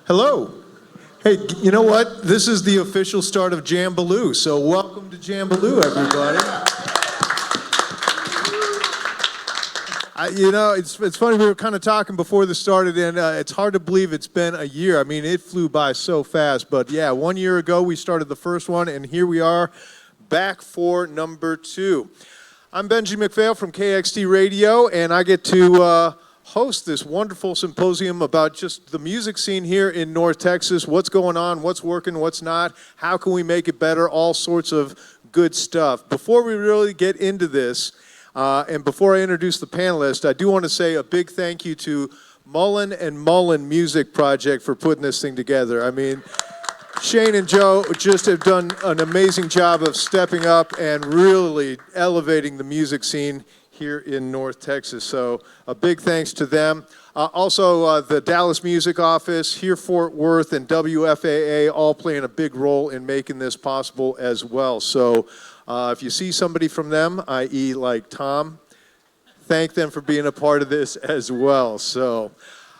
Hello. Hey, you know what? This is the official start of Jambaloo, so welcome to Jambaloo, everybody. It's funny, we were kind of talking before this started, and it's hard to believe it's been a year. I mean, it flew by so fast, but yeah, 1 year ago we started the first one, and here we are back for number 2. I'm Benji McPhail from KXT Radio, and I get to host this wonderful symposium about just the music scene here in North Texas, what's going on, what's working, what's not, how can we make it better, all sorts of good stuff. Before we really get into this, and before I introduce the panelists, I do want to say a big thank you to Mullen and Mullen Music Project for putting this thing together. I mean, Shane and Joe just have done an amazing job of stepping up and really elevating the music scene here in North Texas. So a big thanks to them. Also, the Dallas Music Office, here Fort Worth, and WFAA all playing a big role in making this possible as well. So if you see somebody from them, i.e. like Tom, thank them for being a part of this as well. So,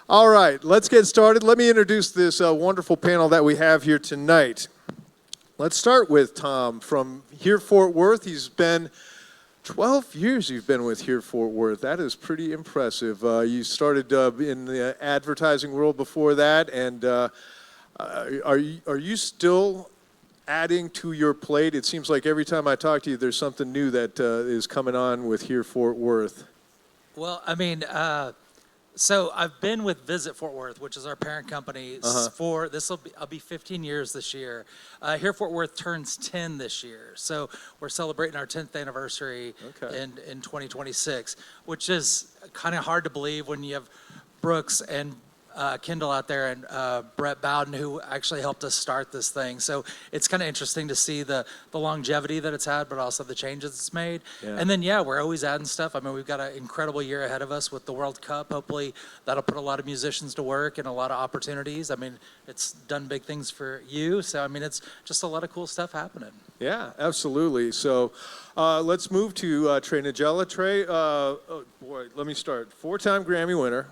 all right, let's get started. Let me introduce this wonderful panel that we have here tonight. Let's start with Tom from here Fort Worth. He's been 12 years you've been with here Fort Worth. That is pretty impressive. You started in the advertising world before that, and are you still adding to your plate? It seems like every time I talk to you, there's something new that is coming on with here Fort Worth. Well, I mean, so I've been with Visit Fort Worth, which is our parent company, for I'll be 15 years this year. Here Fort Worth turns 10 this year, so we're celebrating our 10th anniversary in 2026, which is kind of hard to believe when you have Brooks and Kendall out there and Brett Bowden, who actually helped us start this thing. So it's kind of interesting to see the longevity that it's had, but also the changes it's made. Yeah. And then, we're always adding stuff. I mean, we've got an incredible year ahead of us with the World Cup. Hopefully that'll put a lot of musicians to work and a lot of opportunities. I mean, it's done big things for you. So, I mean, it's just a lot of cool stuff happening. Yeah, absolutely. So let's move to Tre Nagella. Tre, let me start. 4-time Grammy winner.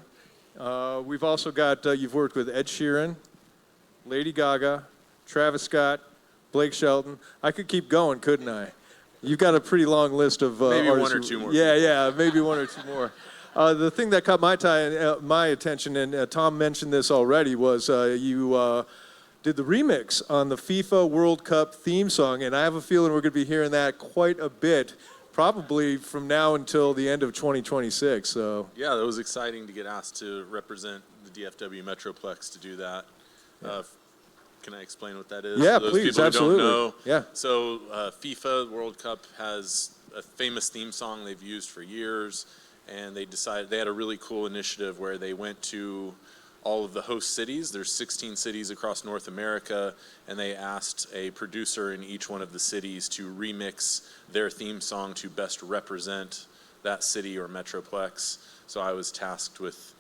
We've also got, you've worked with Ed Sheeran, Lady Gaga, Travis Scott, Blake Shelton. I could keep going, couldn't I? You've got a pretty long list of maybe artists. One or two more. Yeah, maybe 1 or 2 more. The thing that caught my attention, and Tom mentioned this already, was you did the remix on the FIFA World Cup theme song, and I have a feeling we're going to be hearing that quite a bit, probably from now until the end of 2026. So yeah, that was exciting to get asked to represent the DFW Metroplex to do that. Can I explain what that is? Yeah, for those please, people absolutely. Who don't know. Yeah. So FIFA World Cup has a famous theme song they've used for years, and they had a really cool initiative where they went to all of the host cities. There's 16 cities across North America, and they asked a producer in each one of the cities to remix their theme song to best represent that city or metroplex. So I was tasked with,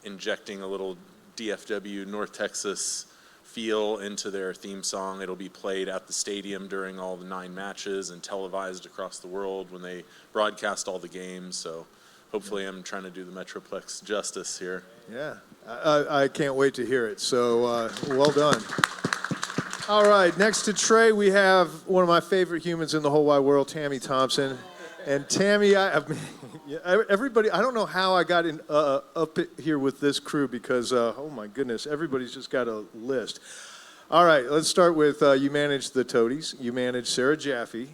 injecting a little DFW North Texas feel into their theme song. It'll be played at the stadium during all the 9 matches and televised across the world when they broadcast all the games. So hopefully I'm trying to do the Metroplex justice here. Yeah, I can't wait to hear it. So well done. All right, next to Tre, we have one of my favorite humans in the whole wide world, Tami Thomsen. And Tami, everybody, I don't know how I got up here with this crew because, oh my goodness, everybody's just got a list. All right, let's start with you manage the Toadies. You manage Sarah Jaffe.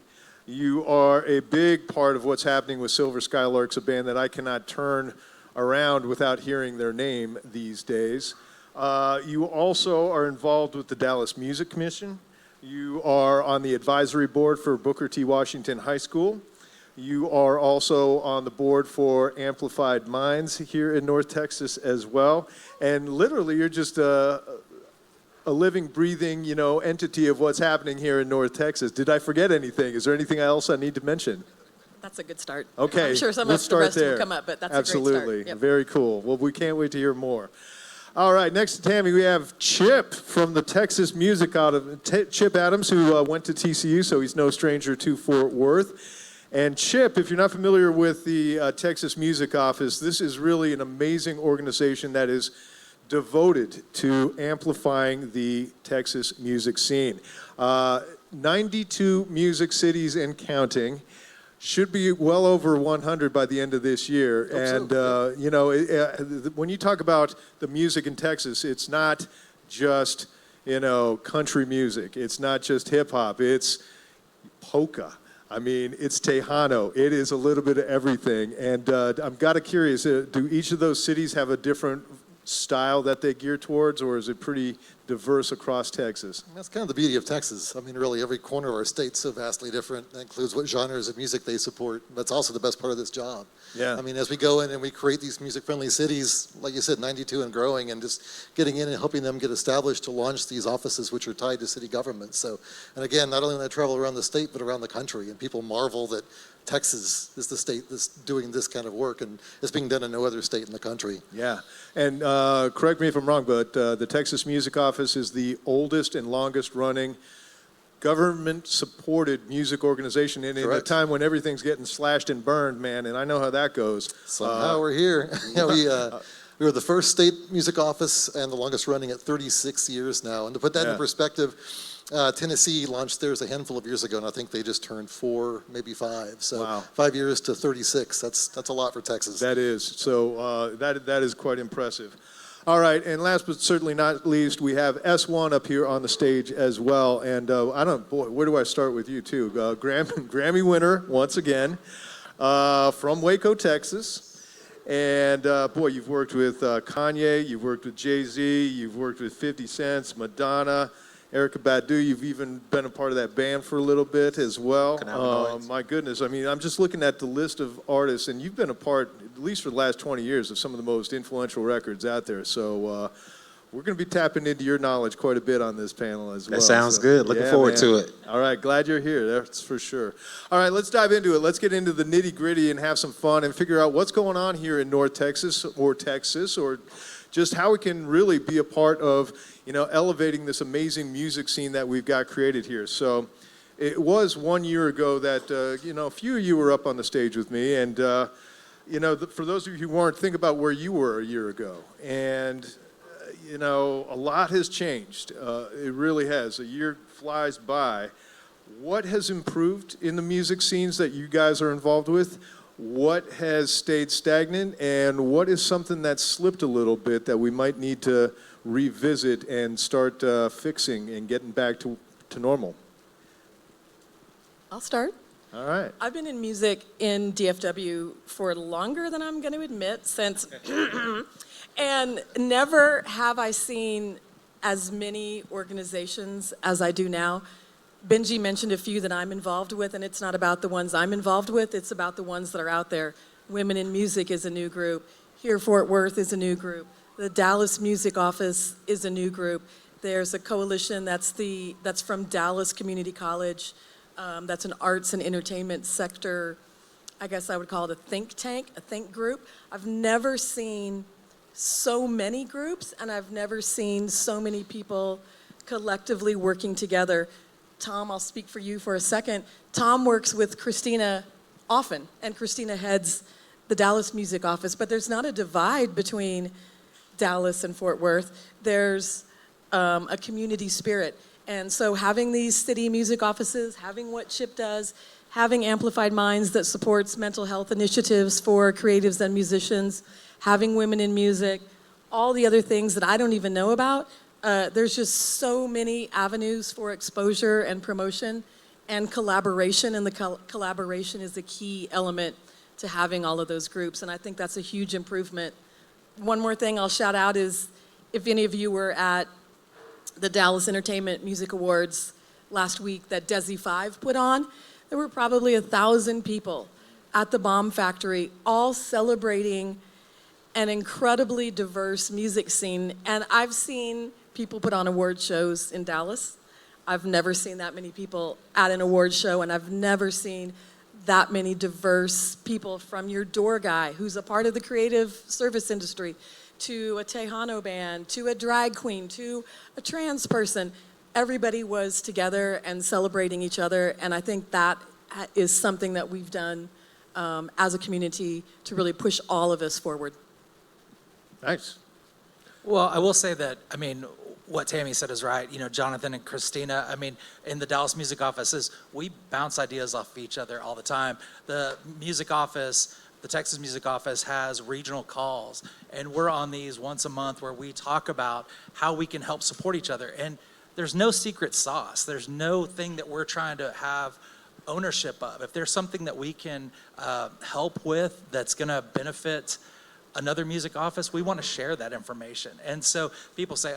You are a big part of what's happening with Silver Skylarks, a band that I cannot turn around without hearing their name these days. You also are involved with the Dallas Music Commission. You are on the advisory board for Booker T. Washington High School. You are also on the board for Amplified Minds here in North Texas as well. And literally, you're just a living, breathing, entity of what's happening here in North Texas. Did I forget anything? Is there anything else I need to mention? That's a good start. Okay, I'm sure some let's of the start rest there. will come up, but that's Absolutely. a great start. Yep. Very cool. Well, we can't wait to hear more. All right, next to Tami, we have Chip from the Texas Music Chip Adams, who went to TCU, so he's no stranger to Fort Worth. And Chip, if you're not familiar with the Texas Music Office, this is really an amazing organization that is devoted to amplifying the Texas music scene. 92 music cities and counting. Should be well over 100 by the end of this year. And, you know, when you talk about the music in Texas, it's not just, you know, country music. It's not just hip hop. It's polka. I mean, it's Tejano. It is a little bit of everything. And I'm kind of curious, do each of those cities have a different style that they gear towards, or is it pretty diverse across Texas? That's kind of the beauty of Texas. I mean, really, every corner of our state's so vastly different. That includes what genres of music they support. That's also the best part of this job. Yeah. I mean, as we go in and we create these music-friendly cities, like you said, 92 and growing, and just getting in and helping them get established to launch these offices, which are tied to city government. So, and again, not only do I travel around the state, but around the country, and people marvel that Texas is the state that's doing this kind of work, and it's being done in no other state in the country. Yeah, and correct me if I'm wrong, but the Texas Music Office is the oldest and longest running government-supported music organization in a Correct. time when everything's getting slashed and burned, man, and I know how that goes. Somehow we're here. We were the first state music office and the longest running at 36 years now. And to put that Yeah. in perspective, Tennessee launched theirs a handful of years ago, and I think they just turned 4, maybe 5. So Wow. 5 years to 36, that's a lot for Texas. That is, so that is quite impressive. All right, and last but certainly not least, we have S1 up here on the stage as well. And where do I start with you too? Grammy winner once again from Waco, Texas. And boy, you've worked with Kanye, you've worked with Jay-Z, you've worked with 50 Cent, Madonna, Erykah Badu. You've even been a part of that band for a little bit as well. My goodness, I mean, I'm just looking at the list of artists, and you've been a part, at least for the last 20 years, of some of the most influential records out there. So we're going to be tapping into your knowledge quite a bit on this panel as well. That sounds good. Looking forward to it. All right, glad you're here. That's for sure. All right, let's dive into it. Let's get into the nitty-gritty and have some fun and figure out what's going on here in North Texas, or just how we can really be a part of, you know, elevating this amazing music scene that we've got created here. So it was 1 year ago that, you know, a few of you were up on the stage with me. And, you know, for those of you who weren't, think about where you were a year ago. And, you know, a lot has changed. It really has. A year flies by. What has improved in the music scenes that you guys are involved with? What has stayed stagnant, and what is something that slipped a little bit that we might need to revisit and start fixing and getting back to normal? I'll start. All right. I've been in music in DFW for longer than I'm going to admit, since, and never have I seen as many organizations as I do now. Benji mentioned a few that I'm involved with, and it's not about the ones I'm involved with, it's about the ones that are out there. Women in Music is a new group. Here Fort Worth is a new group. The Dallas Music Office is a new group. There's a coalition that's from Dallas Community College. That's an arts and entertainment sector, I guess I would call it a think tank, a think group. I've never seen so many groups, and I've never seen so many people collectively working together. Tom, I'll speak for you for a second. Tom works with Christina often, and Christina heads the Dallas Music Office, but there's not a divide between Dallas and Fort Worth. There's a community spirit. And so having these city music offices, having what CHIP does, having Amplified Minds that supports mental health initiatives for creatives and musicians, having Women in Music, all the other things that I don't even know about, there's just so many avenues for exposure and promotion and collaboration, and the collaboration is a key element to having all of those groups, and I think that's a huge improvement. One more thing I'll shout out is, if any of you were at the Dallas Entertainment Music Awards last week that Desi 5 put on, there were probably 1,000 people at the Bomb Factory, all celebrating an incredibly diverse music scene. And I've seen people put on award shows in Dallas. I've never seen that many people at an award show, and I've never seen that many diverse people, from your door guy who's a part of the creative service industry, to a Tejano band, to a drag queen, to a trans person. Everybody was together and celebrating each other, and I think that is something that we've done as a community to really push all of us forward. Nice. Well, I will say that, I mean, what Tami said is right. You know, Jonathan and Christina, I mean, in the Dallas Music Offices, we bounce ideas off each other all the time. The music office, the Texas Music Office has regional calls, and we're on these once a month where we talk about how we can help support each other. And there's no secret sauce. There's no thing that we're trying to have ownership of. If there's something that we can help with that's going to benefit another music office, we want to share that information. And so people say,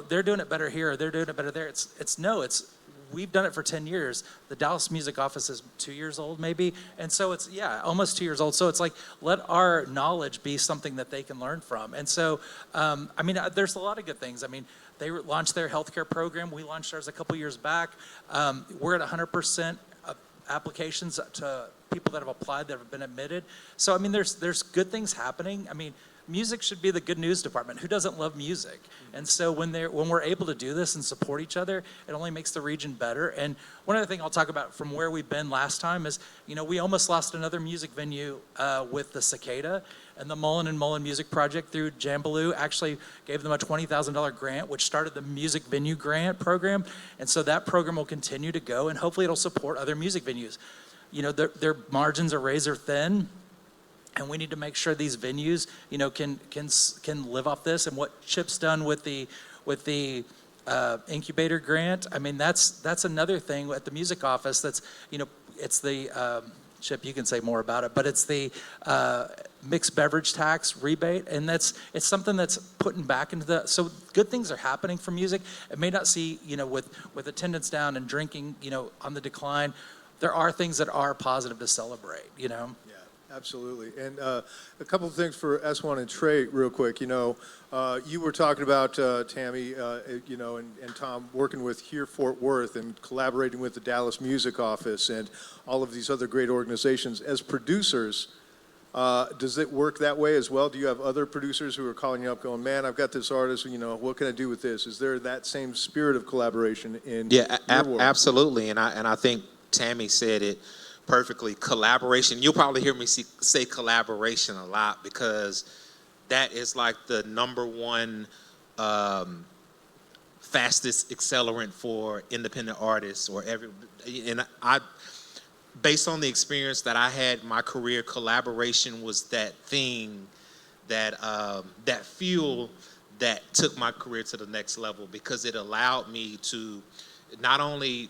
they're doing it better here, or they're doing it better there. It's we've done it for 10 years. The Dallas Music Office is 2 years old maybe. And so it's, almost 2 years old. So it's like, let our knowledge be something that they can learn from. And so, there's a lot of good things. I mean, they launched their healthcare program. We launched ours a couple years back. We're at 100% applications to people that have applied that have been admitted. So, I mean, there's good things happening. I mean, music should be the good news department. Who doesn't love music? And so when we're able to do this and support each other, it only makes the region better. And one other thing I'll talk about from where we've been last time is, you know, we almost lost another music venue with the Cicada, and the Mullen and Mullen Music Project through Jambaloo actually gave them a $20,000 grant, which started the music venue grant program. And so that program will continue to go, and hopefully it'll support other music venues. You know, their margins are razor thin, and we need to make sure these venues, you know, can live off this. And what Chip's done with the incubator grant, I mean, that's another thing at the music office. That's, you know, it's the Chip, you can say more about it, but it's the mixed beverage tax rebate, and it's something that's putting back into so good things are happening for music. It may not see, you know, with attendance down and drinking, you know, on the decline. There are things that are positive to celebrate, you know? Yeah, absolutely. And a couple of things for S1 and Tre real quick. You know, you were talking about, Tami, you know, and Tom working with here Fort Worth and collaborating with the Dallas Music Office and all of these other great organizations. As producers, does it work that way as well? Do you have other producers who are calling you up going, man, I've got this artist, you know, what can I do with this? Is there that same spirit of collaboration in your world? Absolutely. And I think Tami said it perfectly. Collaboration. You'll probably hear me say collaboration a lot, because that is like the number one fastest accelerant for independent artists or and based on the experience that I had in my career, collaboration was that thing that that fuel that took my career to the next level, because it allowed me to not only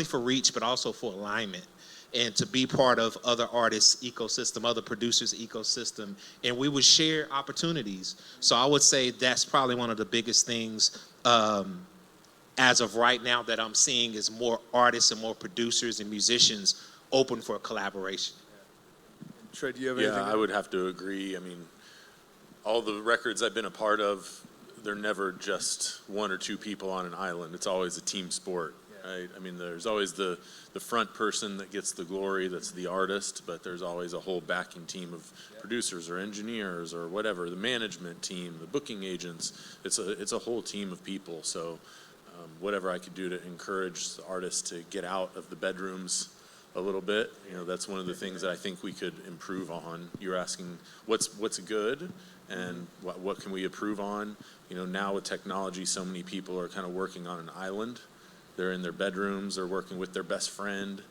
for reach, but also for alignment, and to be part of other artists' ecosystem, other producers' ecosystem, and we would share opportunities. So I would say that's probably one of the biggest things as of right now that I'm seeing is more artists and more producers and musicians open for collaboration. Tre, do you have anything? Yeah, I would have to agree. I mean, all the records I've been a part of, they're never just one or two people on an island. It's always a team sport, right? I mean, there's always the front person that gets the glory, that's the artist, but there's always a whole backing team of producers or engineers or whatever, the management team, the booking agents. It's a whole team of people. So whatever I could do to encourage the artists to get out of the bedrooms a little bit, you know, that's one of the things that I think we could improve on. You're asking what's good and what can we improve on? You know, now with technology, so many people are kind of working on an island. They're in their bedrooms, they're working with their best friend,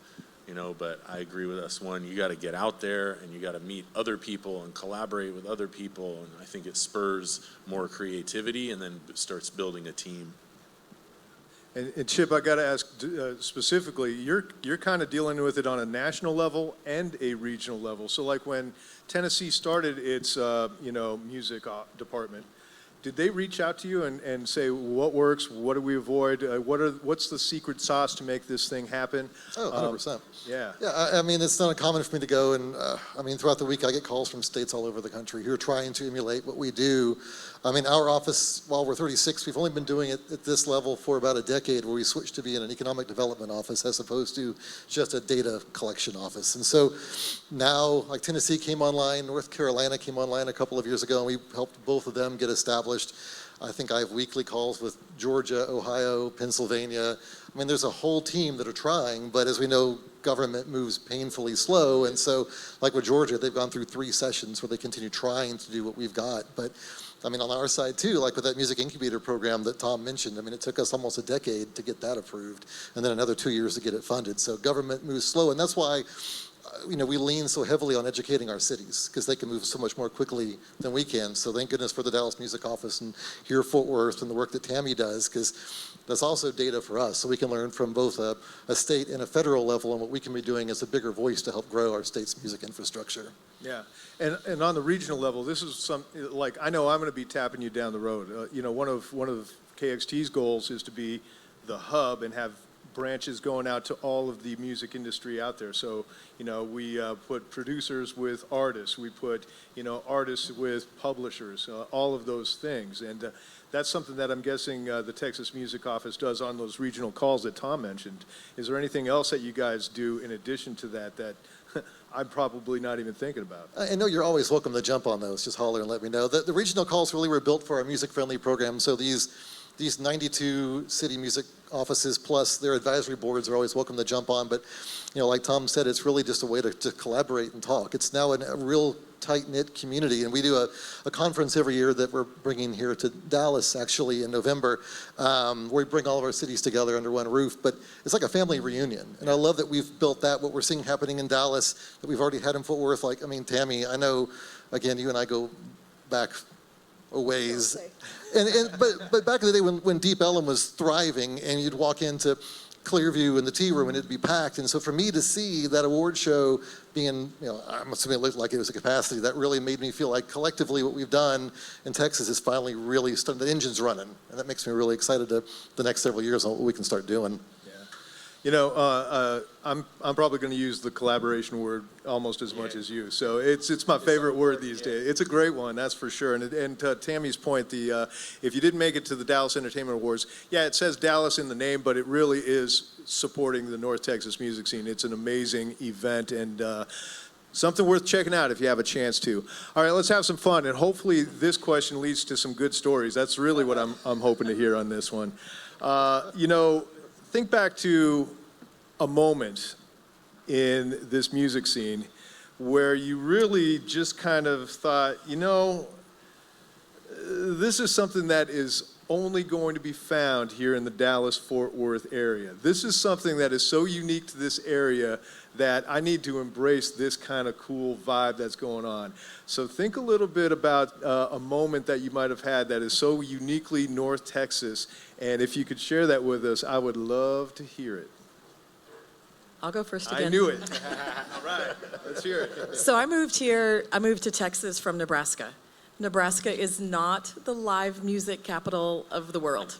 you know, but I agree with S1. You got to get out there and you got to meet other people and collaborate with other people. And I think it spurs more creativity and then starts building a team. And Chip, I got to ask specifically, you're kind of dealing with it on a national level and a regional level. So like when Tennessee started its, music department, did they reach out to you and say, what works, what do we avoid, what's the secret sauce to make this thing happen? Oh, 100%. Yeah. Yeah, I mean, it's not uncommon for me to go and, throughout the week I get calls from states all over the country who are trying to emulate what we do. I mean, our office, while we're 36, we've only been doing it at this level for about a decade, where we switched to being an economic development office as opposed to just a data collection office. And so now, like Tennessee came online, North Carolina came online a couple of years ago, and we helped both of them get established. I think I have weekly calls with Georgia, Ohio, Pennsylvania. I mean, there's a whole team that are trying, but as we know, government moves painfully slow. And so, like with Georgia, they've gone through 3 sessions where they continue trying to do what we've got. But I mean, on our side too, like with that music incubator program that Tom mentioned, I mean, it took us almost a decade to get that approved and then another 2 years to get it funded. So government moves slow, and that's why we lean so heavily on educating our cities because they can move so much more quickly than we can. So thank goodness for the Dallas Music Office and here Fort Worth and the work that Tami does, because that's also data for us. So we can learn from both a state and a federal level and what we can be doing as a bigger voice to help grow our state's music infrastructure. Yeah, and on the regional level, this is like, I know I'm going to be tapping you down the road. One of KXT's goals is to be the hub and have branches going out to all of the music industry out there. So, we put producers with artists, we put, artists with publishers, all of those things. And that's something that I'm guessing the Texas Music Office does on those regional calls that Tom mentioned. Is there anything else that you guys do in addition to that I'm probably not even thinking about? I know you're always welcome to jump on those. Just holler and let me know. The regional calls really were built for our music-friendly program. So these 92 city music offices plus their advisory boards are always welcome to jump on. But, like Tom said, it's really just a way to collaborate and talk. It's now a real tight-knit community, and we do a conference every year that we're bringing here to Dallas, actually, in November, where we bring all of our cities together under one roof. But it's like a family reunion, and I love that we've built that, what we're seeing happening in Dallas, that we've already had in Fort Worth. Like, I mean, Tami, I know, again, you and I go back a ways. But back in the day when Deep Ellum was thriving and you'd walk into Clearview in the tea room and it'd be packed. And so for me to see that award show being, I'm assuming it looked like it was a capacity, that really made me feel like collectively what we've done in Texas is finally really starting, the engine's running. And that makes me really excited to the next several years on what we can start doing. I'm probably going to use the collaboration word almost as much as you. So it's my favorite word these days. It's a great one, that's for sure. And to Tami's point, if you didn't make it to the Dallas Entertainment Awards, it says Dallas in the name, but it really is supporting the North Texas music scene. It's an amazing event and something worth checking out if you have a chance to. All right, let's have some fun, and hopefully this question leads to some good stories. That's really what I'm hoping to hear on this one. Think back to a moment in this music scene where you really just kind of thought, this is something that is only going to be found here in the Dallas-Fort Worth area. This is something that is so unique to this area that I need to embrace this kind of cool vibe that's going on. So think a little bit about a moment that you might have had that is so uniquely North Texas, and if you could share that with us, I would love to hear it. I'll go first again. I knew it. All right, let's hear it. So I moved to Texas from Nebraska. Nebraska is not the live music capital of the world.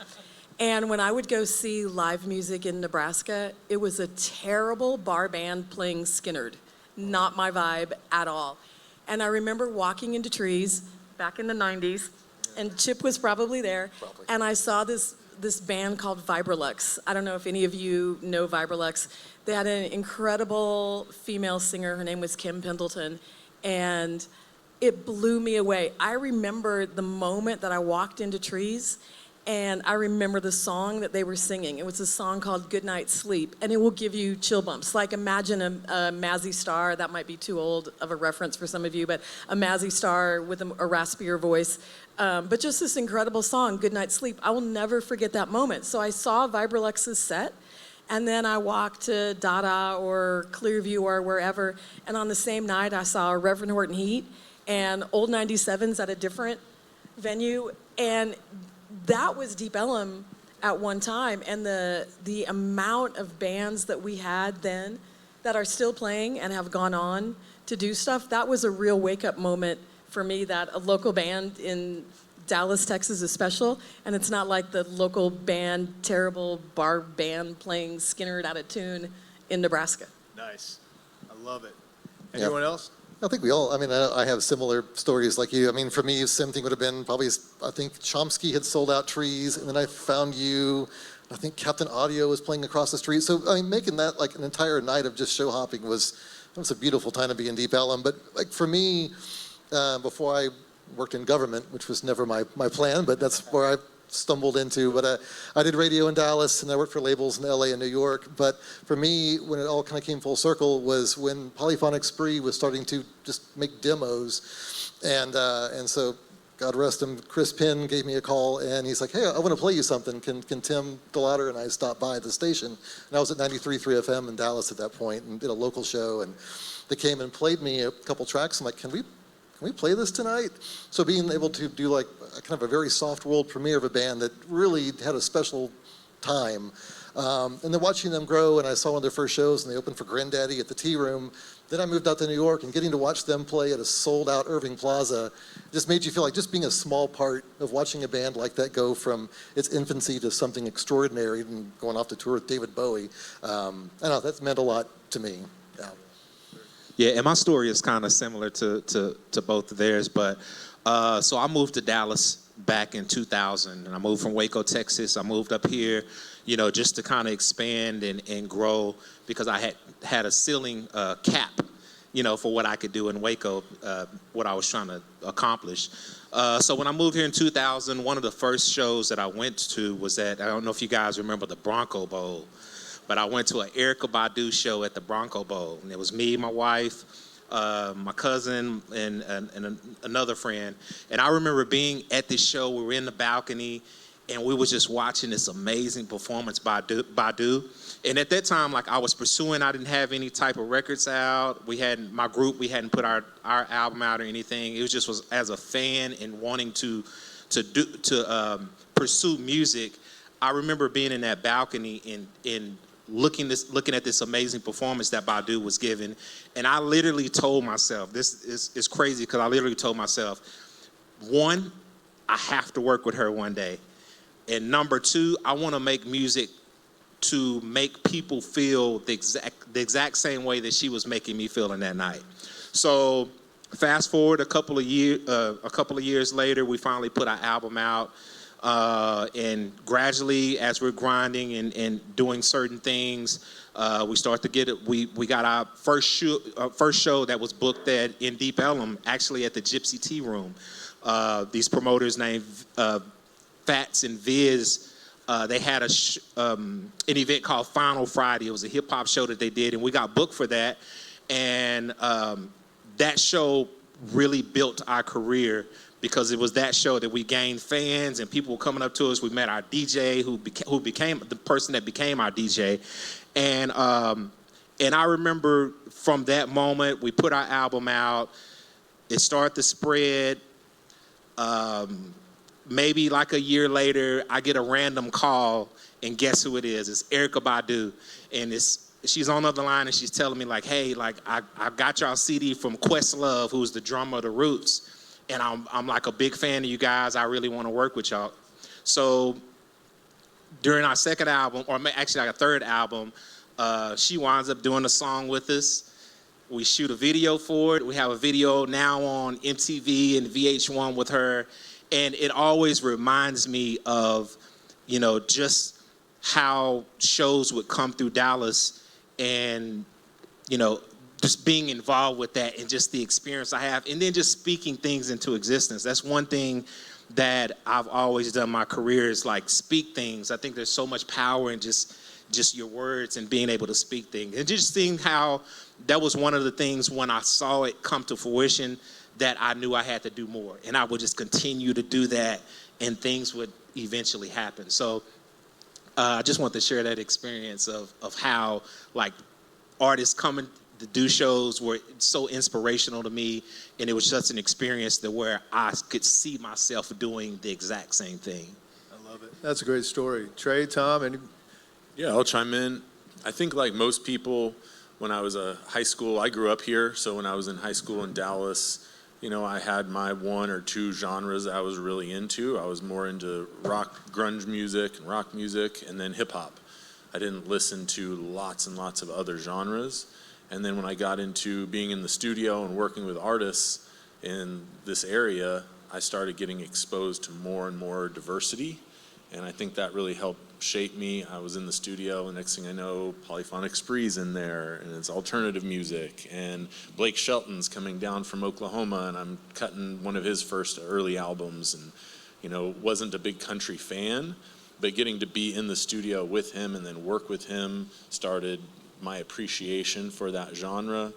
And when I would go see live music in Nebraska, it was a terrible bar band playing Skinnerd. Not my vibe at all. And I remember walking into Trees back in the 90s, and Chip was probably there, and I saw this band called Vibralux. I don't know if any of you know Vibralux. They had an incredible female singer. Her name was Kim Pendleton, and it blew me away. I remember the moment that I walked into Trees, and I remember the song that they were singing. It was a song called Good Night Sleep, and it will give you chill bumps. Like imagine a Mazzy Star, that might be too old of a reference for some of you, but a Mazzy Star with a raspier voice. But just this incredible song, Good Night Sleep. I will never forget that moment. So I saw Vibralux's set, and then I walked to Dada or Clearview or wherever, and on the same night I saw Reverend Horton Heat and Old 97s at a different venue, and that was Deep Ellum at one time. And the amount of bands that we had then that are still playing and have gone on to do stuff, that was a real wake-up moment for me, that a local band in Dallas, Texas is special, and it's not like the local band, terrible bar band playing Skinnerd out of tune in Nebraska. Nice. I love it. Anyone else? I think we all, I have similar stories like you. For me, same thing would have been probably, I think Chomsky had sold out Trees, and then I found you. I think Captain Audio was playing across the street. So, making that like an entire night of just show hopping was a beautiful time to be in Deep Ellum. But like for me, before I worked in government, which was never my plan, but that's where I stumbled into. But I did radio in Dallas, and I worked for labels in LA and New York. But for me, when it all kind of came full circle was when Polyphonic Spree was starting to just make demos. And so God rest him, Chris Penn gave me a call, and he's like, hey, I want to play you something. Can Tim DeLauder and I stop by the station? And I was at 93.3 FM in Dallas at that point and did a local show, and they came and played me a couple tracks. I'm like, can we play this tonight? So being able to do like kind of a very soft world premiere of a band that really had a special time. And then watching them grow, and I saw one of their first shows, and they opened for Granddaddy at the Tea Room. Then I moved out to New York, and getting to watch them play at a sold-out Irving Plaza just made you feel like just being a small part of watching a band like that go from its infancy to something extraordinary and going off to tour with David Bowie. I know, that's meant a lot to me. Yeah. Yeah, and my story is kind of similar to both of theirs, but so I moved to Dallas back in 2000, and I moved from Waco, Texas. I moved up here, just to kind of expand and grow, because I had a ceiling cap, for what I could do in Waco, what I was trying to accomplish. So when I moved here in 2000, one of the first shows that I went to was I don't know if you guys remember the Bronco Bowl, but I went to an Erykah Badu show at the Bronco Bowl, and it was me, my wife, my cousin, and another friend. And I remember being at this show. We were in the balcony, and we were just watching this amazing performance by Badu. And at that time, I was pursuing, I didn't have any type of records out. We hadn't put our album out or anything. It was just as a fan and wanting to pursue music. I remember being in that balcony and looking at this amazing performance that Badu was giving, and I literally told myself, this is crazy, because I literally told myself, one, I have to work with her one day, and number two, I want to make music to make people feel the exact same way that she was making me feel in that night. So fast forward a couple of years later, we finally put our album out. And gradually, as we're grinding and doing certain things, we start to get it. We got our first show that was booked in Deep Ellum, actually at the Gypsy Tea Room. These promoters named Fats and Viz, they had an event called Final Friday. It was a hip hop show that they did, and we got booked for that. And that show really built our career, because it was that show that we gained fans and people were coming up to us. We met our DJ who became the person that became our DJ. And I remember from that moment, we put our album out. It started to spread. Maybe like a year later, I get a random call, and guess who it is? It's Erykah Badu. And she's on the other line, and she's telling me hey, I got y'all CD from Questlove, who's the drummer of The Roots. And I'm a big fan of you guys. I really want to work with y'all. So during our second album, or actually our third album, she winds up doing a song with us. We shoot a video for it. We have a video now on MTV and VH1 with her. And it always reminds me of, just how shows would come through Dallas, and, just being involved with that, and just the experience I have, and then just speaking things into existence. That's one thing that I've always done in my career, is speak things. I think there's so much power in just your words and being able to speak things. And just seeing how that was one of the things when I saw it come to fruition, that I knew I had to do more. And I would just continue to do that, and things would eventually happen. So I just want to share that experience of how artists coming to do shows were so inspirational to me, and it was just an experience where I could see myself doing the exact same thing. I love it. That's a great story. Trey, Tom, Yeah, I'll chime in. I think like most people, when I was a high school, I grew up here, so when I was in high school in Dallas, I had my one or two genres that I was really into. I was more into grunge music and rock music, and then hip hop. I didn't listen to lots and lots of other genres. And then when I got into being in the studio and working with artists in this area, I started getting exposed to more and more diversity. And I think that really helped shape me. I was in the studio, and next thing I know, Polyphonic Spree's in there, and it's alternative music. And Blake Shelton's coming down from Oklahoma, and I'm cutting one of his first early albums. And, wasn't a big country fan, but getting to be in the studio with him and then work with him started my appreciation for that genre.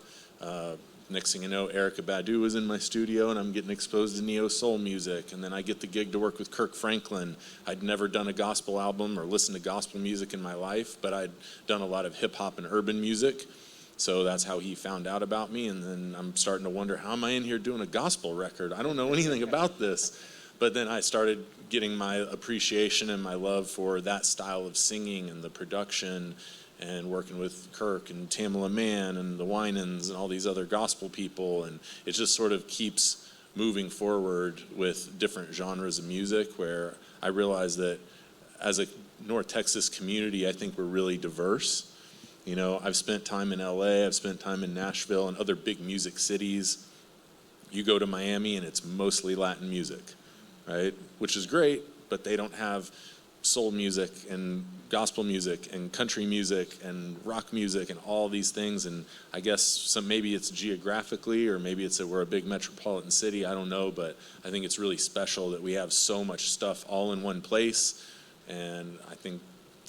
next thing you know, Erykah Badu was in my studio, and I'm getting exposed to neo soul music. And then I get the gig to work with Kirk Franklin. I'd never done a gospel album or listened to gospel music in my life, but I'd done a lot of hip hop and urban music. So that's how he found out about me. And then I'm starting to wonder, how am I in here doing a gospel record? I don't know anything about this. But then I started getting my appreciation and my love for that style of singing and the production, and working with Kirk and Tamala Mann and the Winans and all these other gospel people. And it just sort of keeps moving forward with different genres of music, where I realize that as a North Texas community, I think we're really diverse. You know, I've spent time in LA, I've spent time in Nashville and other big music cities. You go to Miami and it's mostly Latin music, right? Which is great, but they don't have soul music and gospel music and country music and rock music and all these things. And I guess maybe it's geographically, or maybe it's that we're a big metropolitan city, I don't know, but I think it's really special that we have so much stuff all in one place. And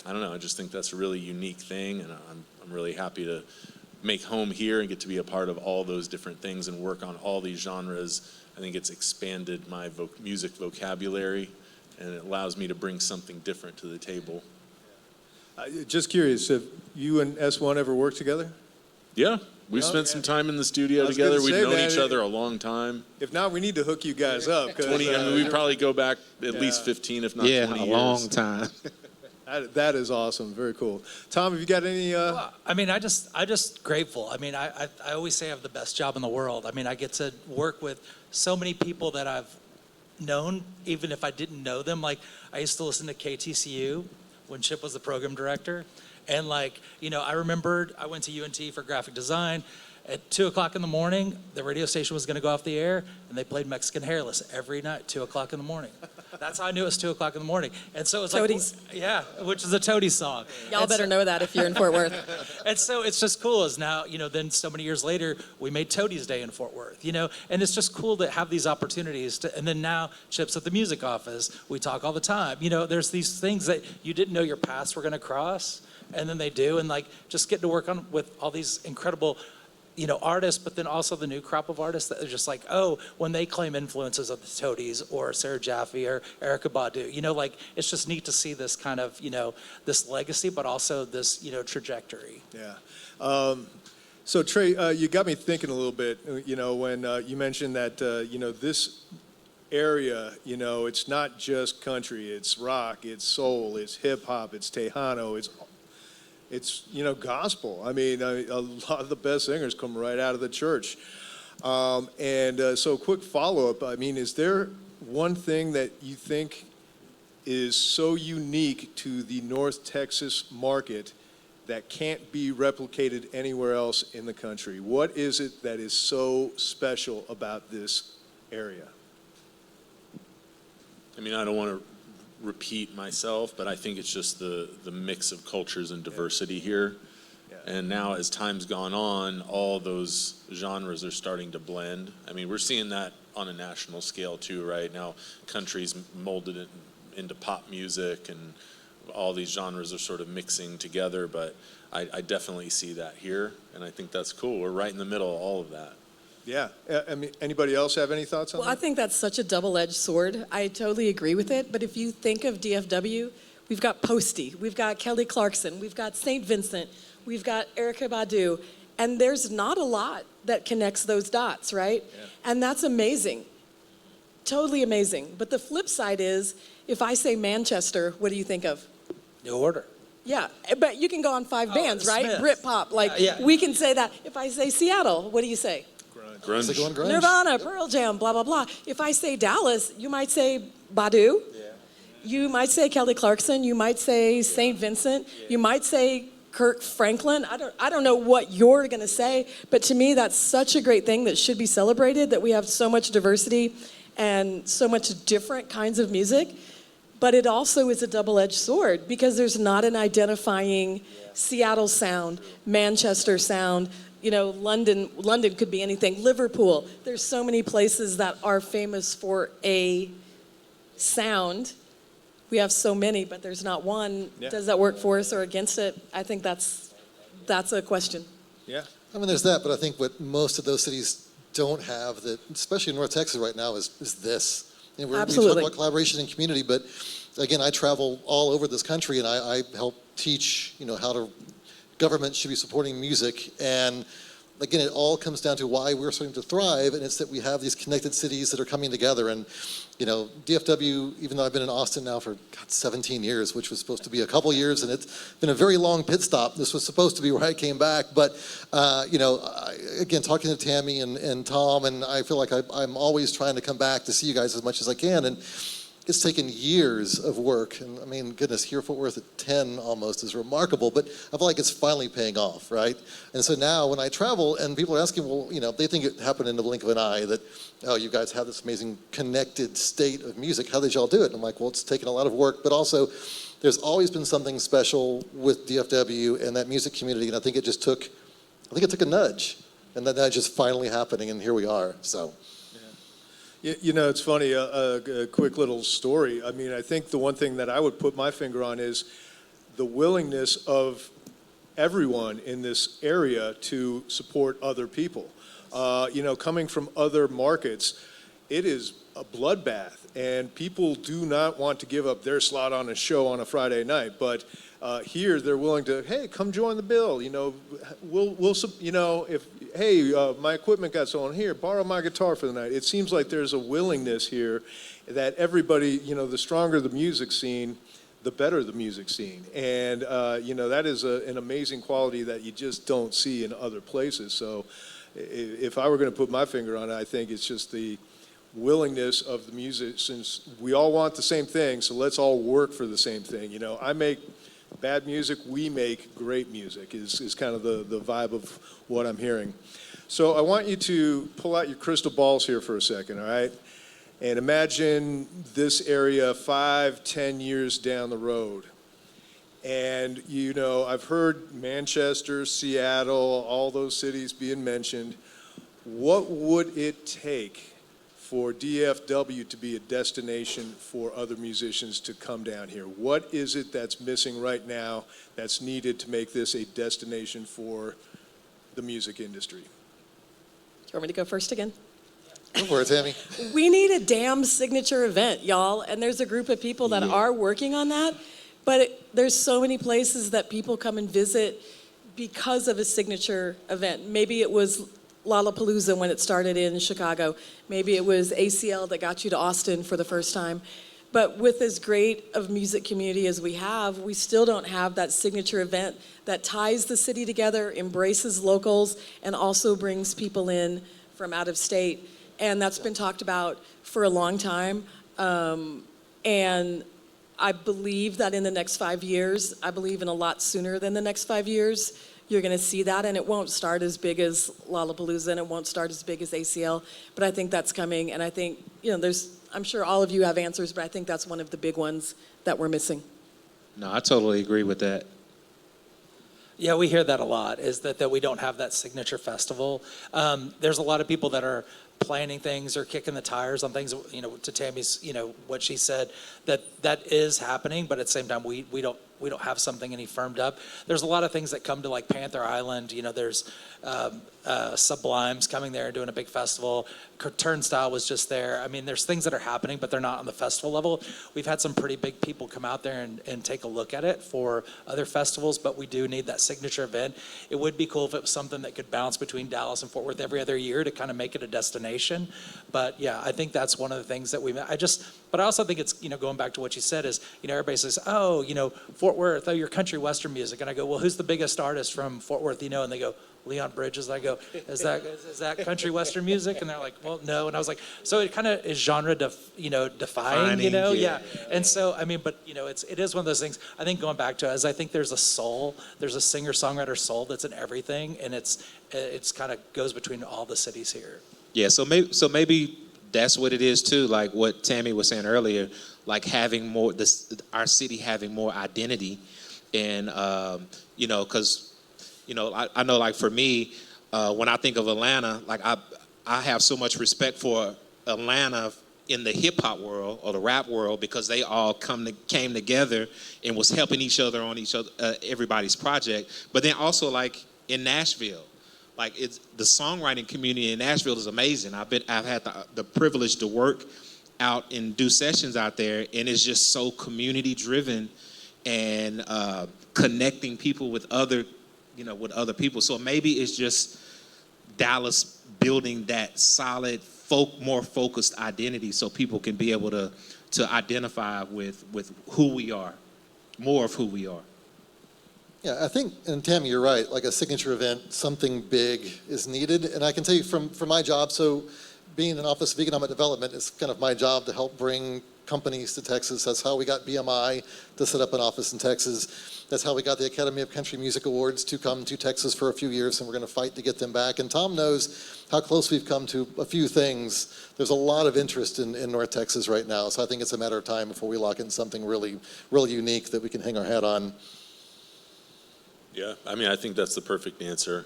I don't know, I just think that's a really unique thing, and I'm really happy to make home here and get to be a part of all those different things and work on all these genres. I think it's expanded my music vocabulary, and it allows me to bring something different to the table. Just curious, have you and S1 ever worked together? Yeah, we've Oh, spent yeah. some time in the studio I was together. gonna We've say, known man, each other a long time. If not, we need to hook you guys up. 'Cause, 20, I mean, we probably go back at least 15, if not 20 a years. long time. that is awesome. Very cool. Tom, have you got any? Well, I mean, I just grateful. I mean, I always say I have the best job in the world. I mean, I get to work with so many people that I've known, even if I didn't know them. Like, I used to listen to KTCU when Chip was the program director. And like, you know, I remembered I went to UNT for graphic design. At 2 o'clock in the morning, the radio station was going to go off the air, and they played Mexican Hairless every night, 2 o'clock in the morning. That's how I knew it was 2 o'clock in the morning. And so it's like, Toadies. yeah, which is a Toadies song. Y'all And better so- know that if you're in Fort Worth. And so it's just cool as now, you know, then so many years later, we made Toadies Day in Fort Worth, you know, and it's just cool to have these opportunities to, and then now Chip's at the music office, we talk all the time. You know, there's these things that you didn't know your paths were going to cross, and then they do, and like just getting to work on with all these incredible, you know, artists, but then also the new crop of artists that are just like, oh, when they claim influences of the Toadies or Sarah Jaffe or Erykah Badu, you know, like it's just neat to see this kind of, you know, this legacy, but also this, you know, trajectory. Yeah. So Trey, you got me thinking a little bit, you know, when you mentioned that, you know, this area, you know, it's not just country, it's rock, it's soul, it's hip hop, it's Tejano, it's you know, gospel. I mean, a lot of the best singers come right out of the church. So quick follow-up, I mean, is there one thing that you think is so unique to the North Texas market that can't be replicated anywhere else in the country? What is it that is so special about this area? I mean, I don't want to repeat myself, but I think it's just the mix of cultures and diversity here. Yeah. And now as time's gone on, all those genres are starting to blend. I mean, we're seeing that on a national scale too, right? Now country's molded it into pop music, and all these genres are sort of mixing together, but I definitely see that here, and I think that's cool. We're right in the middle of all of that. Yeah, I mean, anybody else have any thoughts on Well, I that? think that's such a double-edged sword. I totally agree with it. But if you think of DFW, we've got Posty, we've got Kelly Clarkson, we've got St. Vincent, we've got Erykah Badu, and there's not a lot that connects those dots, right? Yeah. And that's amazing, totally amazing. But the flip side is, if I say Manchester, what do you think of? New Order. Yeah, but you can go on 5 bands, right? Smiths. Britpop, like Yeah. we can say that. If I say Seattle, what do you say? Is it going grunge? Nirvana, Pearl Jam, blah, blah, blah. If I say Dallas, you might say Badu. Yeah. You might say Kelly Clarkson. You might say St. Vincent. Yeah. You might say Kirk Franklin. I don't know what you're going to say, but to me, that's such a great thing that should be celebrated, that we have so much diversity and so much different kinds of music. But it also is a double-edged sword, because there's not an identifying Seattle sound, Manchester sound. You know, London could be anything. Liverpool, there's so many places that are famous for a sound. We have so many, but there's not one. Yeah. Does that work for us or against it? I think that's a question. Yeah. I mean, there's that, but I think what most of those cities don't have, that especially in North Texas right now, is this. You know, we talk Absolutely. about collaboration and community, but again, I travel all over this country, and I help teach, how government should be supporting music. And again, it all comes down to why we're starting to thrive, and it's that we have these connected cities that are coming together. And DFW, even though I've been in Austin now for 17 years, which was supposed to be a couple years, and it's been a very long pit stop. This was supposed to be where I came back, but again, talking to Tami and Tom, and I feel like I'm always trying to come back to see you guys as much as I can. And it's taken years of work, and I mean, goodness, here Fort Worth at 10 almost is remarkable, but I feel like it's finally paying off, right? And so now when I travel and people are asking, well, they think it happened in the blink of an eye, that, oh, you guys have this amazing connected state of music. How did y'all do it? And I'm like, well, it's taken a lot of work, but also there's always been something special with DFW and that music community, and I think it took a nudge, and that nudge is finally happening, and here we are, so. It's funny, a quick little story. I mean, I think the one thing that I would put my finger on is the willingness of everyone in this area to support other people. Coming from other markets, it is a bloodbath, and people do not want to give up their slot on a show on a Friday night. But here, they're willing to, hey, come join the bill. My equipment got stolen, here, borrow my guitar for the night. It seems like there's a willingness here that everybody, the stronger the music scene, the better the music scene. And, that is an amazing quality that you just don't see in other places. So if I were going to put my finger on it, I think it's just the willingness of the musicians. We all want the same thing, so let's all work for the same thing. I make bad music, we make great music is kind of the vibe of what I'm hearing. So I want you to pull out your crystal balls here for a second, all right? And imagine this area 5-10 years down the road. And I've heard Manchester, Seattle, all those cities being mentioned. What would it take for DFW to be a destination for other musicians to come down here? What is it that's missing right now that's needed to make this a destination for the music industry? Do you want me to go first again? Go for it, Tami. We need a damn signature event, y'all, and there's a group of people that are working on that, but there's so many places that people come and visit because of a signature event. Maybe it was Lollapalooza when it started in Chicago. Maybe it was ACL that got you to Austin for the first time. But with as great of music community as we have, we still don't have that signature event that ties the city together, embraces locals, and also brings people in from out of state. And that's been talked about for a long time. And I believe that in the next 5 years, I believe in a lot sooner than the next 5 years, you're going to see that, and it won't start as big as Lollapalooza, and it won't start as big as ACL, but I think that's coming, and I think, I'm sure all of you have answers, but I think that's one of the big ones that we're missing. No, I totally agree with that. Yeah, we hear that a lot, is that we don't have that signature festival. There's a lot of people that are planning things or kicking the tires on things, to Tami's, what she said, that is happening, but at the same time, we don't have something any firmed up. There's a lot of things that come to like Panther Island. There's Sublime's coming there and doing a big festival. Turnstile was just there. I mean, there's things that are happening, but they're not on the festival level. We've had some pretty big people come out there and take a look at it for other festivals, but we do need that signature event. It would be cool if it was something that could bounce between Dallas and Fort Worth every other year to kind of make it a destination. But yeah, I think that's one of the things that but I also think it's, going back to what you said is, everybody says, oh, Fort Worth, oh, you're country western music. And I go, well, who's the biggest artist from Fort Worth, And they go, Leon Bridges. I go, is that country western music? And they're like, well, no. And I was like, so it kind of is genre defying, Yeah. And so, I mean, but it is one of those things. I think going back to it is I think there's a singer-songwriter soul that's in everything, and it's kind of goes between all the cities here. Yeah. So maybe that's what it is too. Like what Tami was saying earlier, like having more our city having more identity, and because. I know, like, for me, when I think of Atlanta, like, I have so much respect for Atlanta in the hip-hop world or the rap world because they all came together and was helping each other on everybody's project. But then also, like, in Nashville, like it's the songwriting community in Nashville is amazing. I've had the privilege to work out and do sessions out there, and it's just so community driven and connecting people with other people. So maybe it's just Dallas building that solid, more focused identity, so people can be able to identify with who we are, more of who we are. Yeah, I think, and Tami, you're right, like a signature event, something big is needed. And I can tell you from my job, so being in Office of Economic Development is kind of my job to help bring companies to Texas. That's how we got BMI to set up an office in Texas. That's how we got the Academy of Country Music Awards to come to Texas for a few years, and we're going to fight to get them back. And Tom knows how close we've come to a few things. There's a lot of interest in North Texas right now, so I think it's a matter of time before we lock in something really unique that we can hang our hat on. Yeah, I mean, I think that's the perfect answer.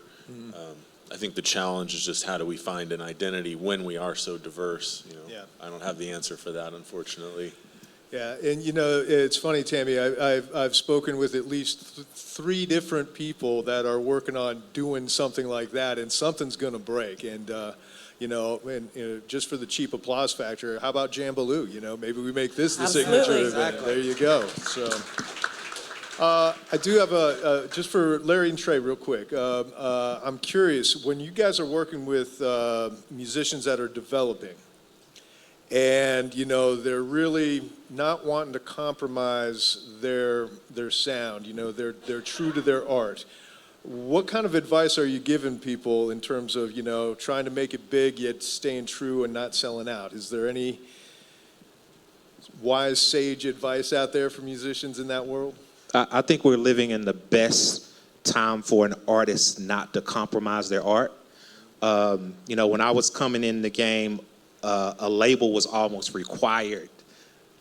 I think the challenge is just how do we find an identity when we are so diverse, you know? Yeah. I don't have the answer for that, unfortunately. Yeah, and you know, it's funny, Tami, I've spoken with at least 3 different people that are working on doing something like that, and something's going to break. And, just for the cheap applause factor, how about Jambaloo? You know, maybe we make this the Absolutely. signature event. Exactly. There you go. So. I do have just for Larry and Tre real quick, I'm curious, when you guys are working with musicians that are developing, and, you know, they're really not wanting to compromise their sound, you know, they're true to their art. What kind of advice are you giving people in terms of, you know, trying to make it big yet staying true and not selling out? Is there any wise, sage advice out there for musicians in that world? I think we're living in the best time for an artist not to compromise their art. When I was coming in the game, a label was almost required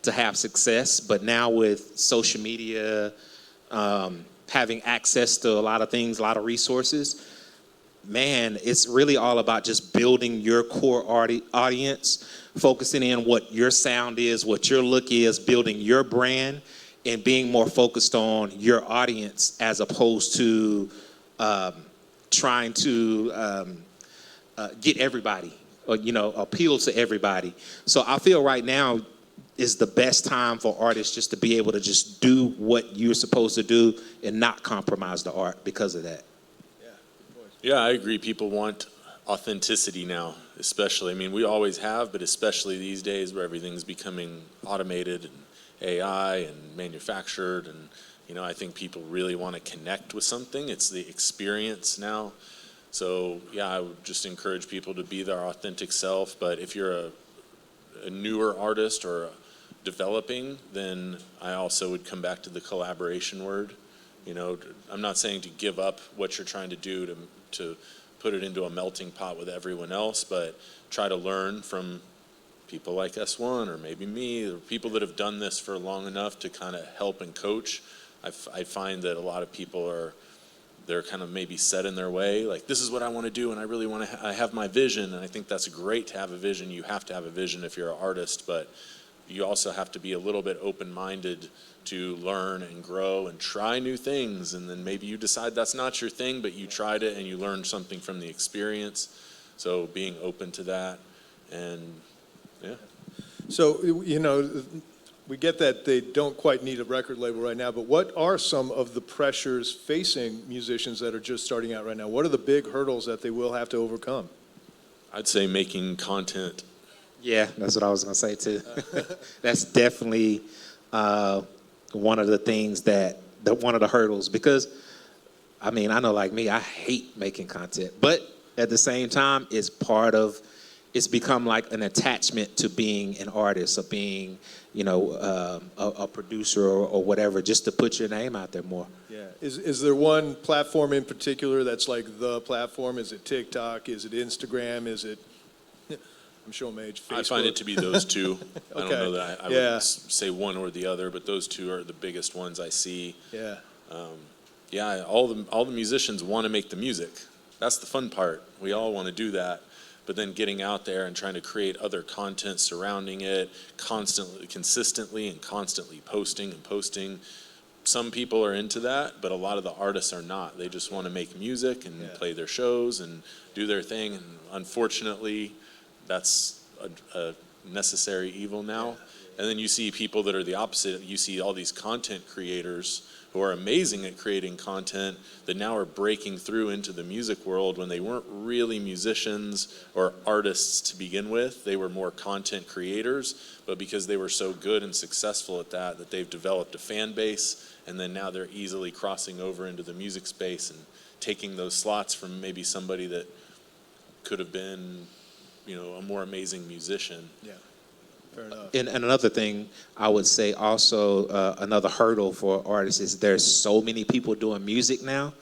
to have success. But now with social media, having access to a lot of things, a lot of resources, man, it's really all about just building your core audience, focusing in what your sound is, what your look is, building your brand, and being more focused on your audience as opposed to trying to get everybody, or, appeal to everybody. So I feel right now is the best time for artists just to be able to just do what you're supposed to do and not compromise the art because of that. Yeah, I agree. People want authenticity now, especially. I mean, we always have, but especially these days where everything's becoming automated and AI and manufactured, and I think people really want to connect with something. It's the experience now. So yeah, I would just encourage people to be their authentic self. But if you're a newer artist or developing, then I also would come back to the collaboration word. I'm not saying to give up what you're trying to do to put it into a melting pot with everyone else, but try to learn from people like S1 or maybe me, or people that have done this for long enough to kind of help and coach. I find that a lot of people they're kind of maybe set in their way, like this is what I want to do and I really want to I have my vision, and I think that's great to have a vision. You have to have a vision if you're an artist, but you also have to be a little bit open-minded to learn and grow and try new things, and then maybe you decide that's not your thing, but you tried it and you learned something from the experience. So being open to that, and yeah. So, we get that they don't quite need a record label right now, but what are some of the pressures facing musicians that are just starting out right now? What are the big hurdles that they will have to overcome? I'd say making content. Yeah, that's what I was going to say too. That's definitely one of the things one of the hurdles, because, I know like me, I hate making content, but at the same time, it's become like an attachment to being an artist or being, a producer or whatever, just to put your name out there more. Yeah. Is there one platform in particular that's like the platform? Is it TikTok? Is it Instagram? Is it, I'm showing my age, Facebook? I find it to be those two. I don't know that I Yeah. would say one or the other, but those two are the biggest ones I see. Yeah. All the musicians want to make the music. That's the fun part. We all want to do that. But then getting out there and trying to create other content surrounding it, consistently and constantly posting, some people are into that, but a lot of the artists are not. They just want to make music and play their shows and do their thing. And unfortunately, that's a necessary evil now. And then you see people that are the opposite. You see all these content creators who are amazing at creating content that now are breaking through into the music world when they weren't really musicians or artists to begin with. They were more content creators, but because they were so good and successful at that they've developed a fan base, and then now they're easily crossing over into the music space and taking those slots from maybe somebody that could have been, a more amazing musician. Yeah. Fair enough. And another thing I would say also, another hurdle for artists is there's so many people doing music now.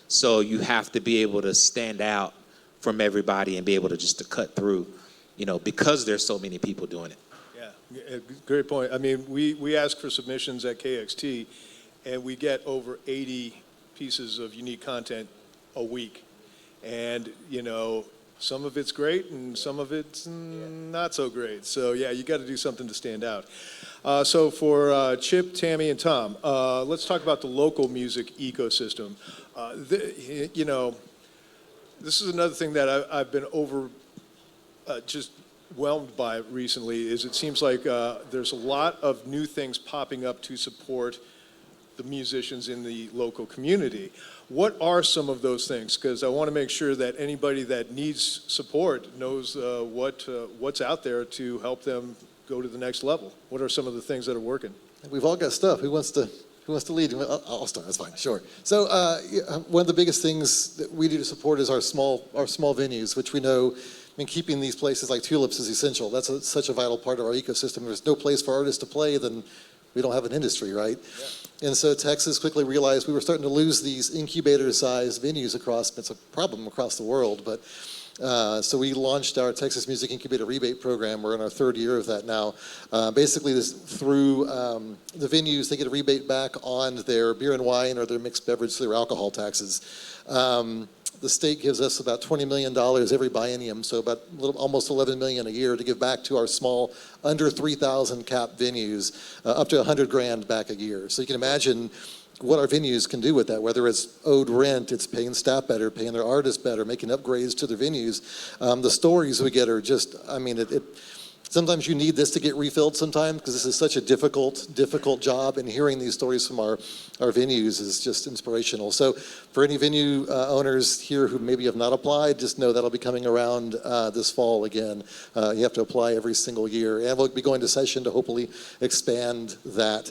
So you have to be able to stand out from everybody and be able to cut through, because there's so many people doing it. Yeah, great point. I mean, we ask for submissions at KXT, and we get over 80 pieces of unique content a week. And, some of it's great and some of it's not so great. So, yeah, you got to do something to stand out. So for Chip, Tami, and Tom, let's talk about the local music ecosystem. This is another thing that I've been just whelmed by recently, is it seems like there's a lot of new things popping up to support the musicians in the local community. What are some of those things? Because I want to make sure that anybody that needs support knows what's out there to help them go to the next level. What are some of the things that are working? We've all got stuff. Who wants to lead? I'll start. That's fine. Sure. So one of the biggest things that we do to support is our small venues, which we know. Keeping these places like Tulips is essential. That's such a vital part of our ecosystem. If there's no place for artists to play, then we don't have an industry, right? Yeah. And so Texas quickly realized we were starting to lose these incubator-sized venues across. It's a problem across the world, but so we launched our Texas Music Incubator Rebate Program. We're in our third year of that now. Basically, through the venues, they get a rebate back on their beer and wine or their mixed beverage, so their alcohol taxes. The state gives us about $20 million every biennium, so about almost $11 million a year to give back to our small, under 3,000 cap venues, up to $100,000 back a year. So you can imagine what our venues can do with that, whether it's owed rent, it's paying staff better, paying their artists better, making upgrades to their venues. The stories we get are just, sometimes you need this to get refilled sometimes, because this is such a difficult job, and hearing these stories from our venues is just inspirational. So for any venue owners here who maybe have not applied, just know that'll be coming around this fall again. You have to apply every single year, and we'll be going to session to hopefully expand that.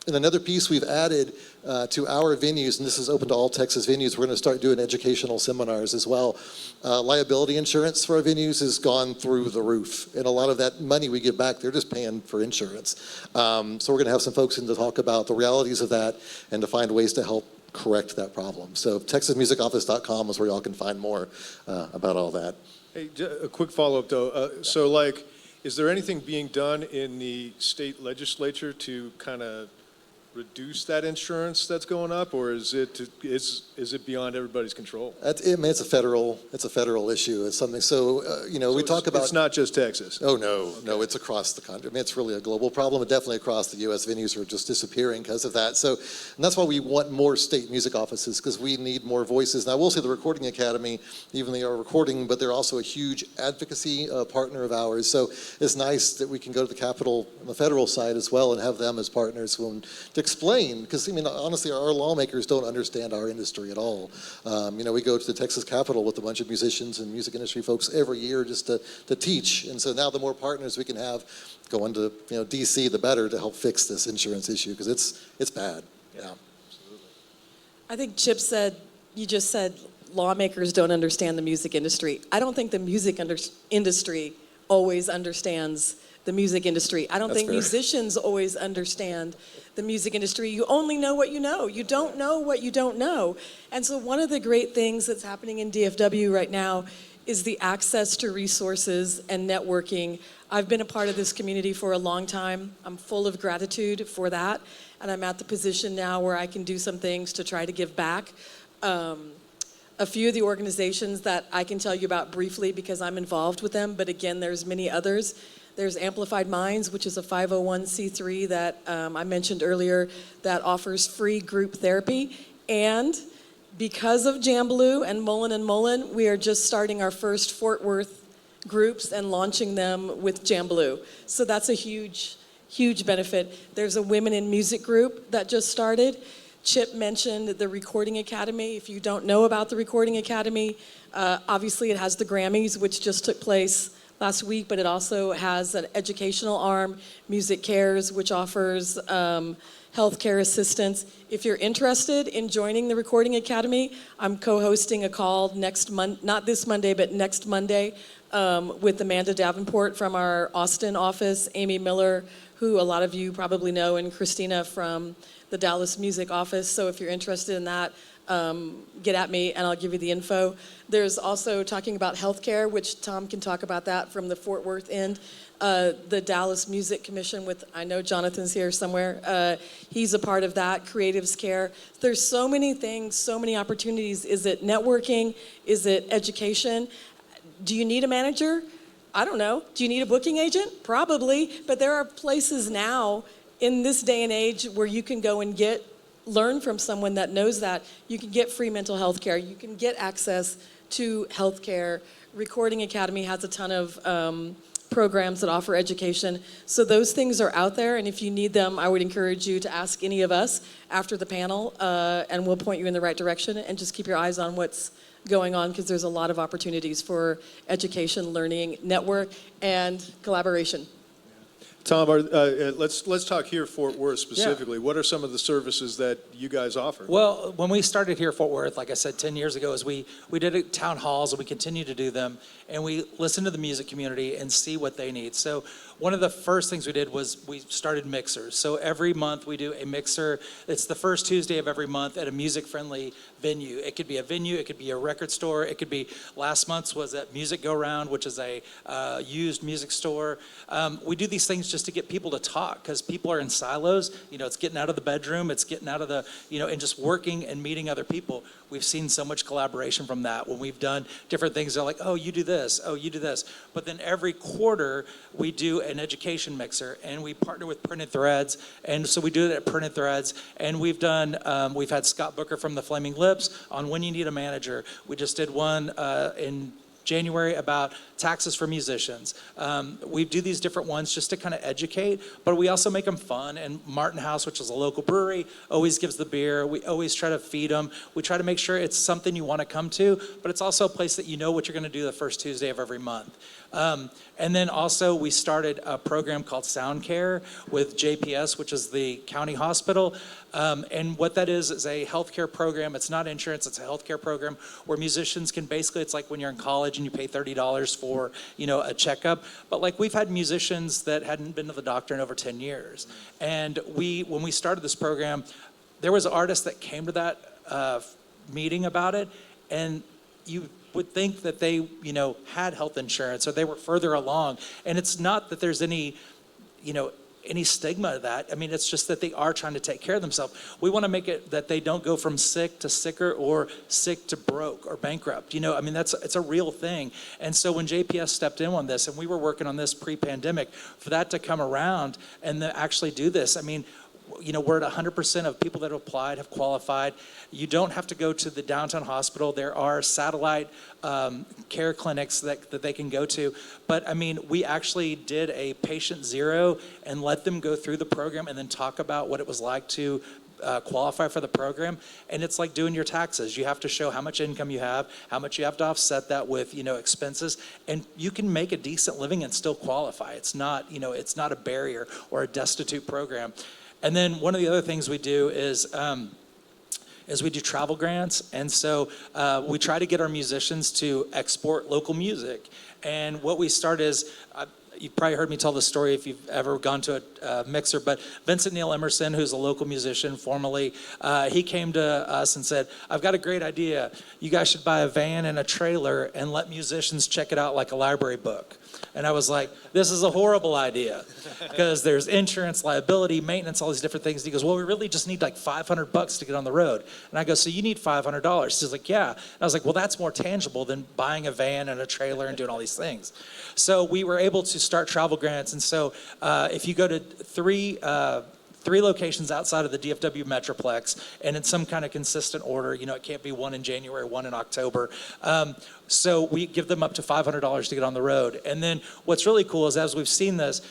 And another piece we've added to our venues, and this is open to all Texas venues, we're going to start doing educational seminars as well. Liability insurance for our venues has gone through the roof, and a lot of that money we give back, they're just paying for insurance. So we're going to have some folks in to talk about the realities of that and to find ways to help correct that problem. So TexasMusicOffice.com is where y'all can find more about all that. Hey, a quick follow-up though. Is there anything being done in the state legislature to kind of reduce that insurance that's going up, or is it beyond everybody's control? It's a federal issue. It's something. So we talk about. It's not just Texas. Oh no, it's across the country. It's really a global problem, and definitely across the U.S. venues are just disappearing because of that. So, and that's why we want more state music offices, because we need more voices. Now, I will say the Recording Academy, even they are recording, but they're also a huge advocacy partner of ours. So it's nice that we can go to the Capitol on the federal side as well and have them as partners to explain, because honestly, our lawmakers don't understand our industry at all. We go to the Texas Capitol with a bunch of musicians and music industry folks every year just to teach, and so now the more partners we can have going to DC, the better, to help fix this insurance issue, because it's bad. Yeah. Absolutely. I think Chip you just said lawmakers don't understand the music industry. I don't think the music industry always understands the music industry. I don't That's think fair. Musicians always understand the music industry. You only know what you know. You don't know what you don't know. And so one of the great things that's happening in DFW right now is the access to resources and networking. I've been a part of this community for a long time. I'm full of gratitude for that. And I'm at the position now where I can do some things to try to give back. A few of the organizations that I can tell you about briefly because I'm involved with them, but again, there's many others There's Amplified Minds, which is a 501c3 that I mentioned earlier that offers free group therapy. And because of Jambaloo and Mullen, we are just starting our first Fort Worth groups and launching them with Jambaloo. So that's a huge benefit. There's a Women in Music group that just started. Chip mentioned the Recording Academy. If you don't know about the Recording Academy, obviously it has the Grammys, which just took place last week, but it also has an educational arm, Music Cares, which offers healthcare assistance. If you're interested in joining the Recording Academy, I'm co-hosting a call not this Monday, but next Monday, with Amanda Davenport from our Austin office, Amy Miller, who a lot of you probably know, and Christina from the Dallas Music office. So if you're interested in that, get at me and I'll give you the info. There's also talking about healthcare, which Tom can talk about that from the Fort Worth end. The Dallas Music Commission I know Jonathan's here somewhere. He's a part of that, Creatives Care. There's so many things, so many opportunities. Is it networking? Is it education? Do you need a manager? I don't know. Do you need a booking agent? Probably. But there are places now in this day and age where you can go and learn from someone that knows that. You can get free mental health care. You can get access to health care. Recording Academy has a ton of programs that offer education. So those things are out there, and if you need them, I would encourage you to ask any of us after the panel, and we'll point you in the right direction, and just keep your eyes on what's going on, because there's a lot of opportunities for education, learning, network, and collaboration. Tom, let's talk here, Fort Worth specifically. Yeah. What are some of the services that you guys offer? Well, when we started here at Fort Worth, like I said, 10 years ago, is we did town halls, and we continue to do them, and we listen to the music community and see what they need. So one of the first things we did was we started mixers. So every month we do a mixer. It's the first Tuesday of every month at a music-friendly venue. It could be a venue, it could be a record store, it could be, last month's was at Music Go Round, which is a used music store. We do these things just to get people to talk, because people are in silos. It's getting out of the bedroom, it's getting out of the, and just working and meeting other people. We've seen so much collaboration from that. When we've done different things, they're like, oh, you do this, oh, you do this. But then every quarter, we do an education mixer, and we partner with Printed Threads, and so we do it at Printed Threads, and we've had Scott Booker from the Flaming Lips on When You Need a Manager. We just did one in January about taxes for musicians. We do these different ones just to kind of educate, but we also make them fun. And Martin House, which is a local brewery, always gives the beer. We always try to feed them. We try to make sure it's something you want to come to, but it's also a place that you know what you're going to do the first Tuesday of every month. And then also we started a program called Sound Care with JPS, which is the county hospital. And what that is a healthcare program. It's not insurance, it's a healthcare program where musicians can basically, it's like when you're in college and you pay $30 for, a checkup. But like we've had musicians that hadn't been to the doctor in over 10 years. And when we started this program, there was an artist that came to that meeting about it, and you would think that they, had health insurance or they were further along. And it's not that there's any stigma to that. I mean, it's just that they are trying to take care of themselves. We want to make it that they don't go from sick to sicker or sick to broke or bankrupt. It's a real thing. And so when JPS stepped in on this, and we were working on this pre-pandemic, for that to come around and to actually do this, we're at 100% of people that have applied have qualified. You don't have to go to the downtown hospital. There are satellite care clinics that they can go to. But we actually did a patient zero and let them go through the program and then talk about what it was like to qualify for the program. And it's like doing your taxes. You have to show how much income you have, how much you have to offset that with, expenses, and you can make a decent living and still qualify. It's not, it's not a barrier or a destitute program. And then one of the other things we do is we do travel grants. And so we try to get our musicians to export local music. And what we start is, you've probably heard me tell the story if you've ever gone to a mixer, but Vincent Neil Emerson, who's a local musician formerly, he came to us and said, I've got a great idea. You guys should buy a van and a trailer and let musicians check it out like a library book. And I was like, this is a horrible idea, because there's insurance, liability, maintenance, all these different things. And he goes, well, we really just need like $500 to get on the road. And I go, so you need $500? He's like, yeah. And I was like, well, that's more tangible than buying a van and a trailer and doing all these things. So we were able to start travel grants. And so if you go to three locations outside of the DFW Metroplex, and in some kind of consistent order. It can't be one in January, one in October. So we give them up to $500 to get on the road. And then what's really cool is, as we've seen this,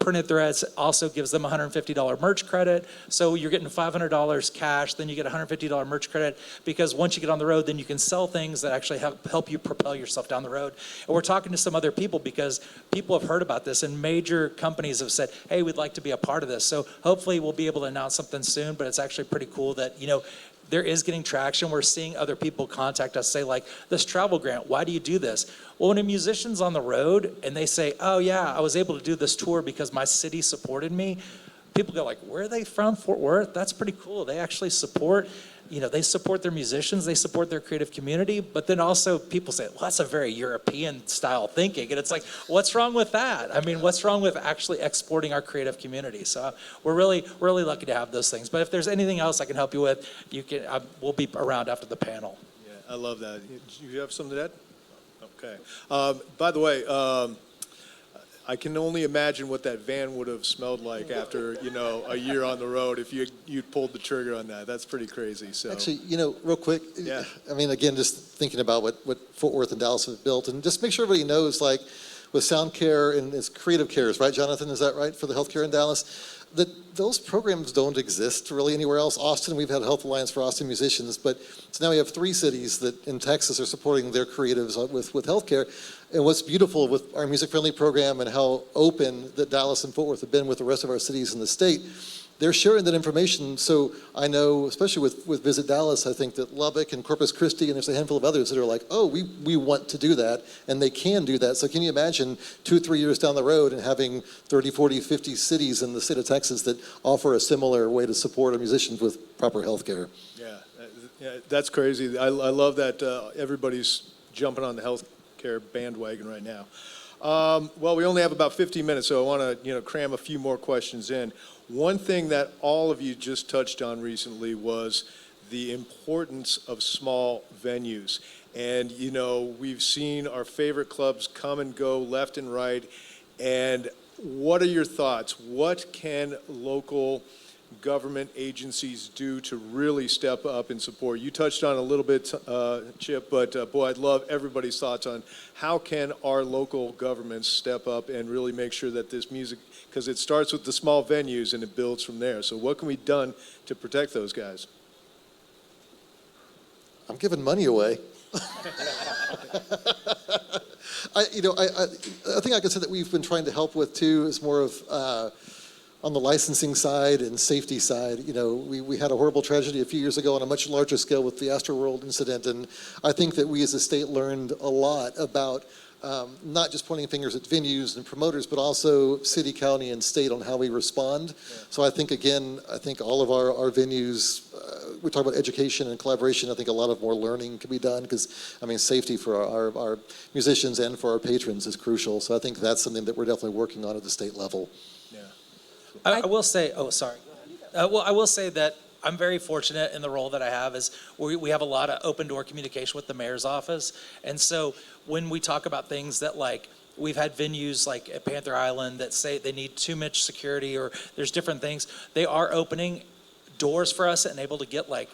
Printed Threads also gives them $150 merch credit. So you're getting $500 cash, then you get $150 merch credit, because once you get on the road, then you can sell things that actually help you propel yourself down the road. And we're talking to some other people, because people have heard about this, and major companies have said, hey, we'd like to be a part of this. So hopefully we'll be able to announce something soon, but it's actually pretty cool that, there is getting traction. We're seeing other people contact us, say like, this travel grant, why do you do this? Well, when a musician's on the road and they say, oh yeah, I was able to do this tour because my city supported me, people go like, where are they from? Fort Worth? That's pretty cool. They actually support, they support their musicians, they support their creative community, but then also people say, well, that's a very European style thinking. And it's like, what's wrong with that? I mean, what's wrong with actually exporting our creative community? So we're really lucky to have those things. But if there's anything else I can help you with, we'll be around after the panel. Yeah, I love that. You have something to add? Okay. By the way, I can only imagine what that van would have smelled like after, a year on the road if you'd pulled the trigger on that. That's pretty crazy. So Actually, real quick, Yeah. I mean, again, just thinking about what Fort Worth and Dallas have built, and just make sure everybody knows, like, with Sound Care and it's Creative Cares, right, Jonathan? Is that right, for the healthcare in Dallas? That those programs don't exist really anywhere else. Austin, we've had a Health Alliance for Austin musicians, but so now we have 3 cities that in Texas are supporting their creatives with healthcare. And what's beautiful with our music-friendly program and how open that Dallas and Fort Worth have been with the rest of our cities in the state, they're sharing that information. So I know, especially with Visit Dallas, I think that Lubbock and Corpus Christi, and there's a handful of others that are like, oh, we want to do that, and they can do that. So can you imagine 2 or 3 years down the road and having 30, 40, 50 cities in the state of Texas that offer a similar way to support our musicians with proper health care? Yeah, that's crazy. I love that everybody's jumping on the healthcare bandwagon right now. Well, we only have about 15 minutes, so I want to cram a few more questions in. One thing that all of you just touched on recently was the importance of small venues. And we've seen our favorite clubs come and go left and right. And what are your thoughts? What can local government agencies do to really step up and support? You touched on a little bit, Chip, but boy, I'd love everybody's thoughts on how can our local governments step up and really make sure that this music, because it starts with the small venues and it builds from there. So what can be done to protect those guys? I'm giving money away. I think I could say that we've been trying to help with too is more of on the licensing side and safety side. We had a horrible tragedy a few years ago on a much larger scale with the Astroworld incident, and I think that we as a state learned a lot about not just pointing fingers at venues and promoters, but also city, county, and state on how we respond. Yeah. So I think all of our venues, we talk about education and collaboration. I think a lot of more learning can be done because, safety for our musicians and for our patrons is crucial. So I think that's something that we're definitely working on at the state level. Yeah. I will say, I will say that I'm very fortunate in the role that I have is we have a lot of open door communication with the mayor's office. And so when we talk about things that like, we've had venues like at Panther Island that say they need too much security or there's different things, they are opening doors for us and able to get like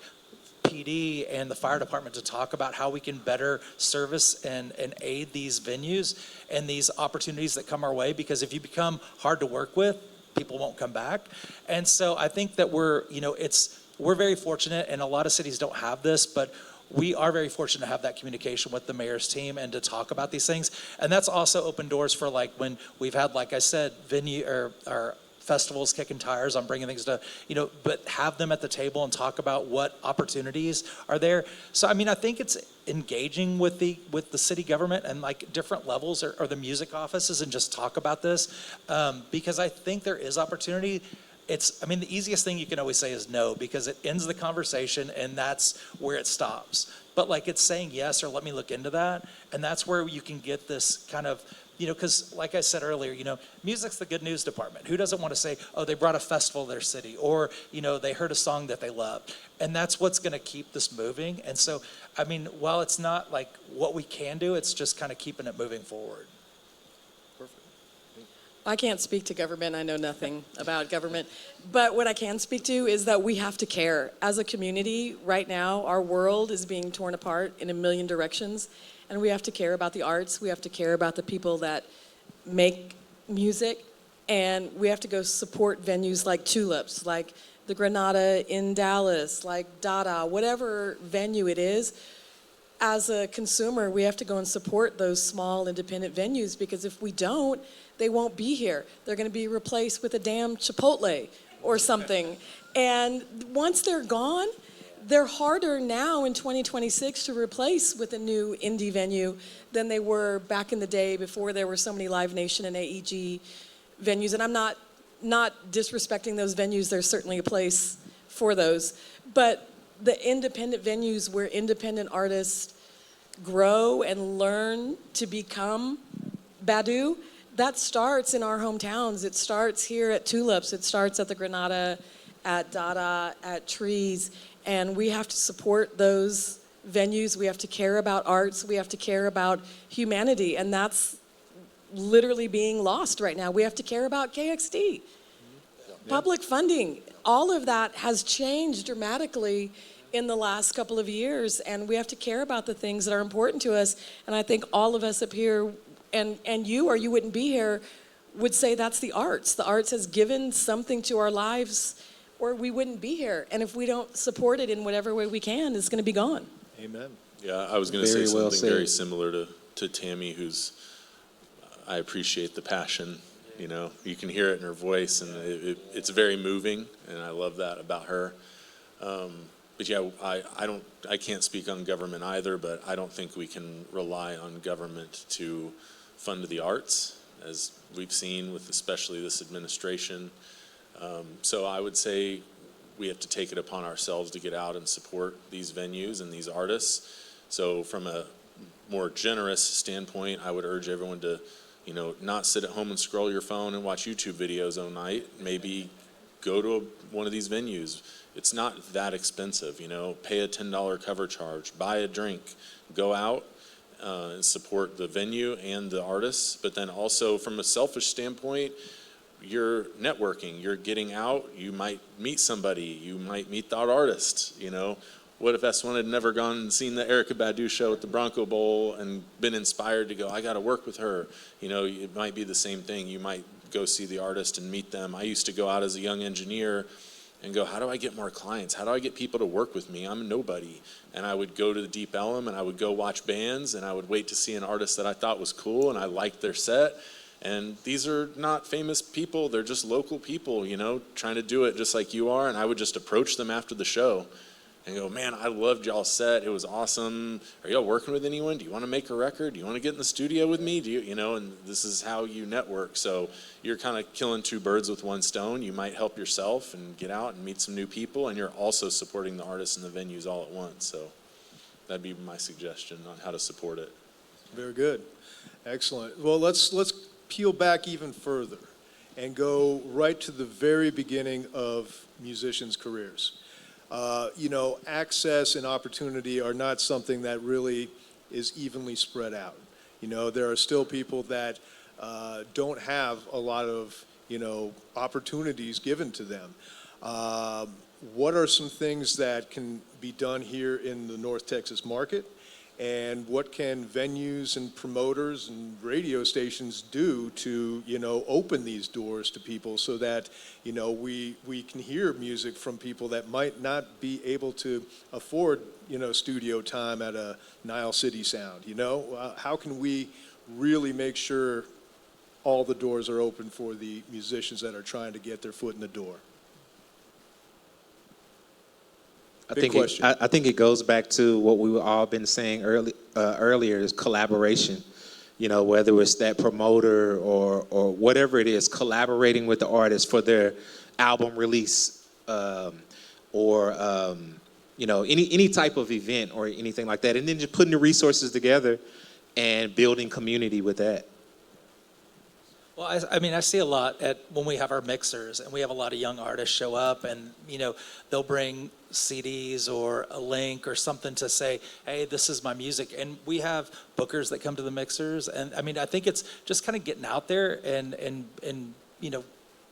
PD and the fire department to talk about how we can better service and aid these venues and these opportunities that come our way. Because if you become hard to work with, people won't come back. And so I think that we're very fortunate, and a lot of cities don't have this, but we are very fortunate to have that communication with the mayor's team and to talk about these things. And that's also opened doors for like when we've had, like I said, venue or festivals kicking tires on bringing things to, but have them at the table and talk about what opportunities are there. So, I think it's engaging with the city government and like different levels or the music offices and just talk about this because I think there is opportunity. The easiest thing you can always say is no because it ends the conversation and that's where it stops. But like it's saying yes or let me look into that. And that's where you can get this kind of, because like I said earlier, music's the good news department. Who doesn't want to say, oh, they brought a festival to their city or, they heard a song that they loved. And that's what's going to keep this moving. And so, while it's not like what we can do, it's just kind of keeping it moving forward. Perfect. Thank I can't speak to government. I know nothing about government. But what I can speak to is that we have to care. As a community, right now, our world is being torn apart in a million directions. And we have to care about the arts. We have to care about the people that make music. And we have to go support venues like Tulips, like the Granada in Dallas, like Dada, whatever venue it is. As a consumer, we have to go and support those small independent venues, because if we don't, they won't be here. They're going to be replaced with a damn Chipotle or something. And once they're gone, they're harder now in 2026 to replace with a new indie venue than they were back in the day before there were so many Live Nation and AEG venues. And I'm not disrespecting those venues. There's certainly a place for those. But the independent venues where independent artists grow and learn to become Badu, that starts in our hometowns. It starts here at Tulips. It starts at the Granada, at Dada, at Trees. And we have to support those venues. We have to care about arts. We have to care about humanity. And that's literally being lost right now. We have to care about KXD. Public funding, all of that has changed dramatically in the last couple of years, and we have to care about the things that are important to us. And I think all of us up here, and you, or you wouldn't be here, would say that's the arts. The arts has given something to our lives, or we wouldn't be here. And if we don't support it in whatever way we can, it's going to be gone. Amen. Yeah, I was going to say Very well something very said. similar to Tammy, who's, I appreciate the passion. You know, you can hear it in her voice, and it's very moving, and I love that about her. But yeah, I can't speak on government either, but I don't think we can rely on government to fund the arts, as we've seen with especially this administration. So I would say we have to take it upon ourselves to get out and support these venues and these artists. So from a more generous standpoint, I would urge everyone to, you know, not sit at home and scroll your phone and watch YouTube videos all night. Maybe go to one of these venues. It's not that expensive, you know. Pay a $10 cover charge, buy a drink, go out and support the venue and the artists. But then also from a selfish standpoint, you're networking, you're getting out, you might meet somebody, you might meet that artist, you know. What if S1 had never gone and seen the Erykah Badu show at the Bronco Bowl and been inspired to go, I got to work with her? You know, it might be the same thing. You might go see the artist and meet them. I used to go out as a young engineer and go, how do I get more clients? How do I get people to work with me? I'm a nobody. And I would go to the Deep Ellum and I would go watch bands and I would wait to see an artist that I thought was cool and I liked their set. And these are not famous people. They're just local people, you know, trying to do it just like you are. And I would just approach them after the show and go, man, I loved y'all's set. It was awesome. Are y'all working with anyone? Do you want to make a record? Do you want to get in the studio with me? Do you know, and this is how you network. So you're kind of killing two birds with one stone. You might help yourself and get out and meet some new people, and you're also supporting the artists and the venues all at once. So that'd be my suggestion on how to support it. Very good. Excellent. Well, let's peel back even further and go right to the very beginning of musicians' careers. You know, access and opportunity are not something that really is evenly spread out. You know, there are still people that don't have a lot of, you know, opportunities given to them. What are some things that can be done here in the North Texas market? And what can venues and promoters and radio stations do to, you know, open these doors to people so that, you know, we can hear music from people that might not be able to afford, you know, studio time at a Nile City Sound, you know? How can we really make sure all the doors are open for the musicians that are trying to get their foot in the door? I Big think question. I think it goes back to what we all been saying earlier is collaboration. You know, whether it's that promoter or whatever it is, collaborating with the artist for their album release, or you know, any type of event or anything like that, and then just putting the resources together and building community with that. Well, I mean, I see a lot at when we have our mixers, and we have a lot of young artists show up, and they'll bring CDs or a link or something to say, hey, this is my music. And we have bookers that come to the mixers, and I mean, I think it's just kind of getting out there and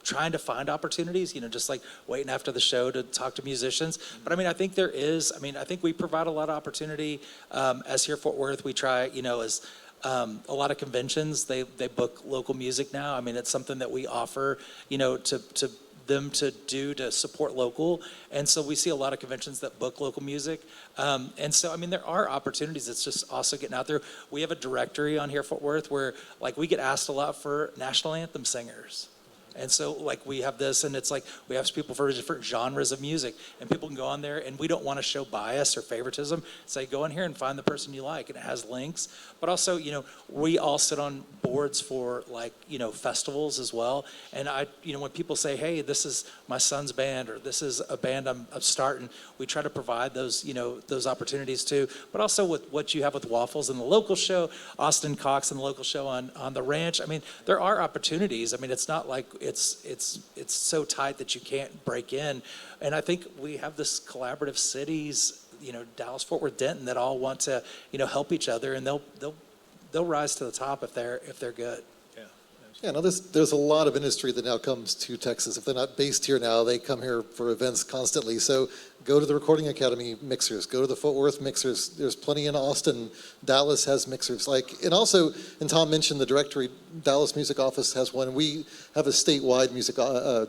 trying to find opportunities, just like waiting after the show to talk to musicians. But I mean, I think I think we provide a lot of opportunity. As here Fort Worth, we try, as a lot of conventions, they book local music now. I mean, it's something that we offer, to them to do to support local. And so we see a lot of conventions that book local music. And so, I mean, there are opportunities. It's just also getting out there. We have a directory on here Fort Worth where like we get asked a lot for national anthem singers. And so, like, we have this, and it's like we have people for different genres of music, and people can go on there, and we don't want to show bias or favoritism. Say, go in here and find the person you like, and it has links. But also, we all sit on boards for, like, festivals as well. And when people say, hey, this is my son's band, or this is a band I'm starting, we try to provide those, those opportunities too. But also with what you have with Waffles and the local show, Austin Cox and the local show on the ranch. I mean, there are opportunities. I mean, it's not like it's so tight that you can't break in. And I think we have this collaborative cities, Dallas, Fort Worth, Denton, that all want to, help each other, and they'll rise to the top if they're good. Yeah, no, there's a lot of industry that now comes to Texas. If they're not based here now, they come here for events constantly. So go to the Recording Academy mixers, go to the Fort Worth mixers. There's plenty in Austin. Dallas has mixers. And Tom mentioned the directory. Dallas Music Office has one. We have a statewide music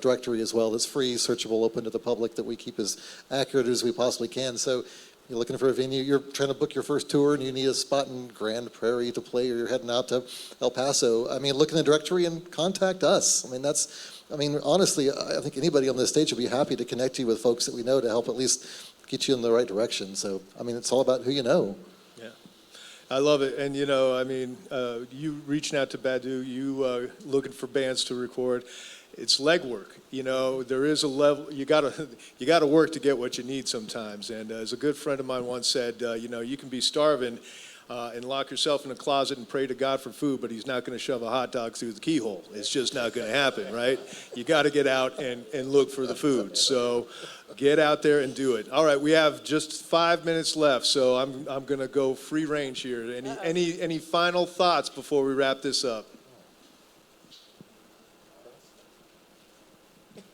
directory as well that's free, searchable, open to the public, that we keep as accurate as we possibly can. So you're looking for a venue, you're trying to book your first tour, and you need a spot in Grand Prairie to play, or you're heading out to El Paso. I mean, look in the directory and contact us. I mean, honestly, I think anybody on this stage would be happy to connect you with folks that we know to help at least get you in the right direction. So, I mean, it's all about who you know. Yeah, I love it. And, you reaching out to Badu, you looking for bands to record. It's legwork. There is a level, you gotta work to get what you need sometimes. And as a good friend of mine once said, you can be starving and lock yourself in a closet and pray to God for food, but he's not gonna shove a hot dog through the keyhole. It's just not gonna happen, right? You gotta get out and look for the food. So get out there and do it. All right, we have just 5 minutes left, so I'm gonna go free range here. Any final thoughts before we wrap this up?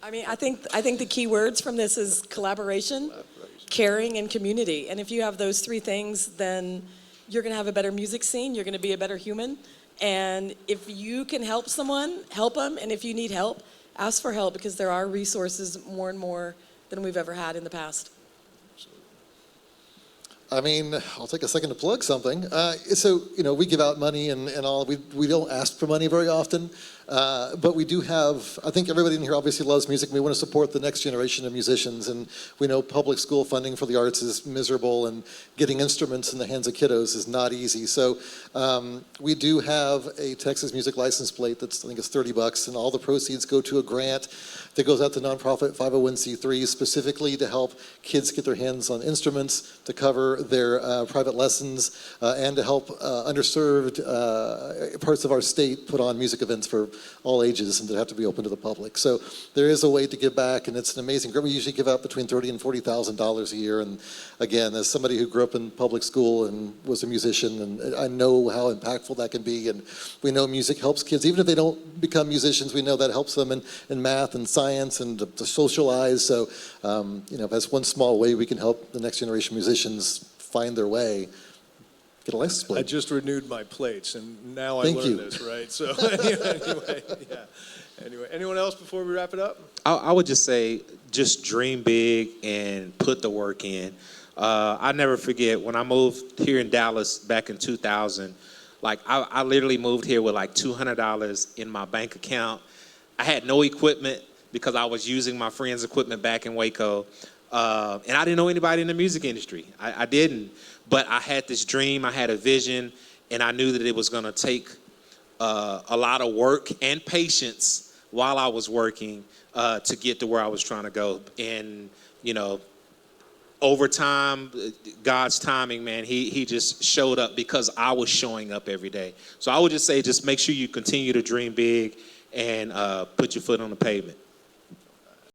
I mean, I think the key words from this is collaboration, caring, and community. And if you have those three things, then you're going to have a better music scene. You're going to be a better human. And if you can help someone, help them. And if you need help, ask for help, because there are resources more and more than we've ever had in the past. I mean, I'll take a second to plug something. So, we give out money and all. We don't ask for money very often. But we do have, I think everybody in here obviously loves music. We want to support the next generation of musicians. And we know public school funding for the arts is miserable, and getting instruments in the hands of kiddos is not easy. So we do have a Texas music license plate that's, I think it's $30, and all the proceeds go to a grant that goes out to nonprofit 501c3s specifically to help kids get their hands on instruments, to cover their private lessons, and to help underserved parts of our state put on music events for all ages, and to have to be open to the public. So there is a way to give back, and it's an amazing group. We usually give out between $30,000 and $40,000 a year. And again, as somebody who grew up in public school and was a musician, and I know how impactful that can be. And we know music helps kids, even if they don't become musicians. We know that helps them in math and science and to socialize. So, if that's one small way we can help the next generation musicians find their way, get a license plate. I just renewed my plates, and now I Thank learned you. this, right? So anyway, yeah. Anyway, anyone else before we wrap it up? I would just say, just dream big and put the work in. I never forget when I moved here in Dallas back in 2000. I literally moved here with like $200 in my bank account. I had no equipment because I was using my friend's equipment back in Waco. And I didn't know anybody in the music industry. I didn't. But I had this dream, I had a vision, and I knew that it was going to take a lot of work and patience while I was working to get to where I was trying to go. And, over time, God's timing, man, he just showed up because I was showing up every day. So I would just say, just make sure you continue to dream big and put your foot on the pavement.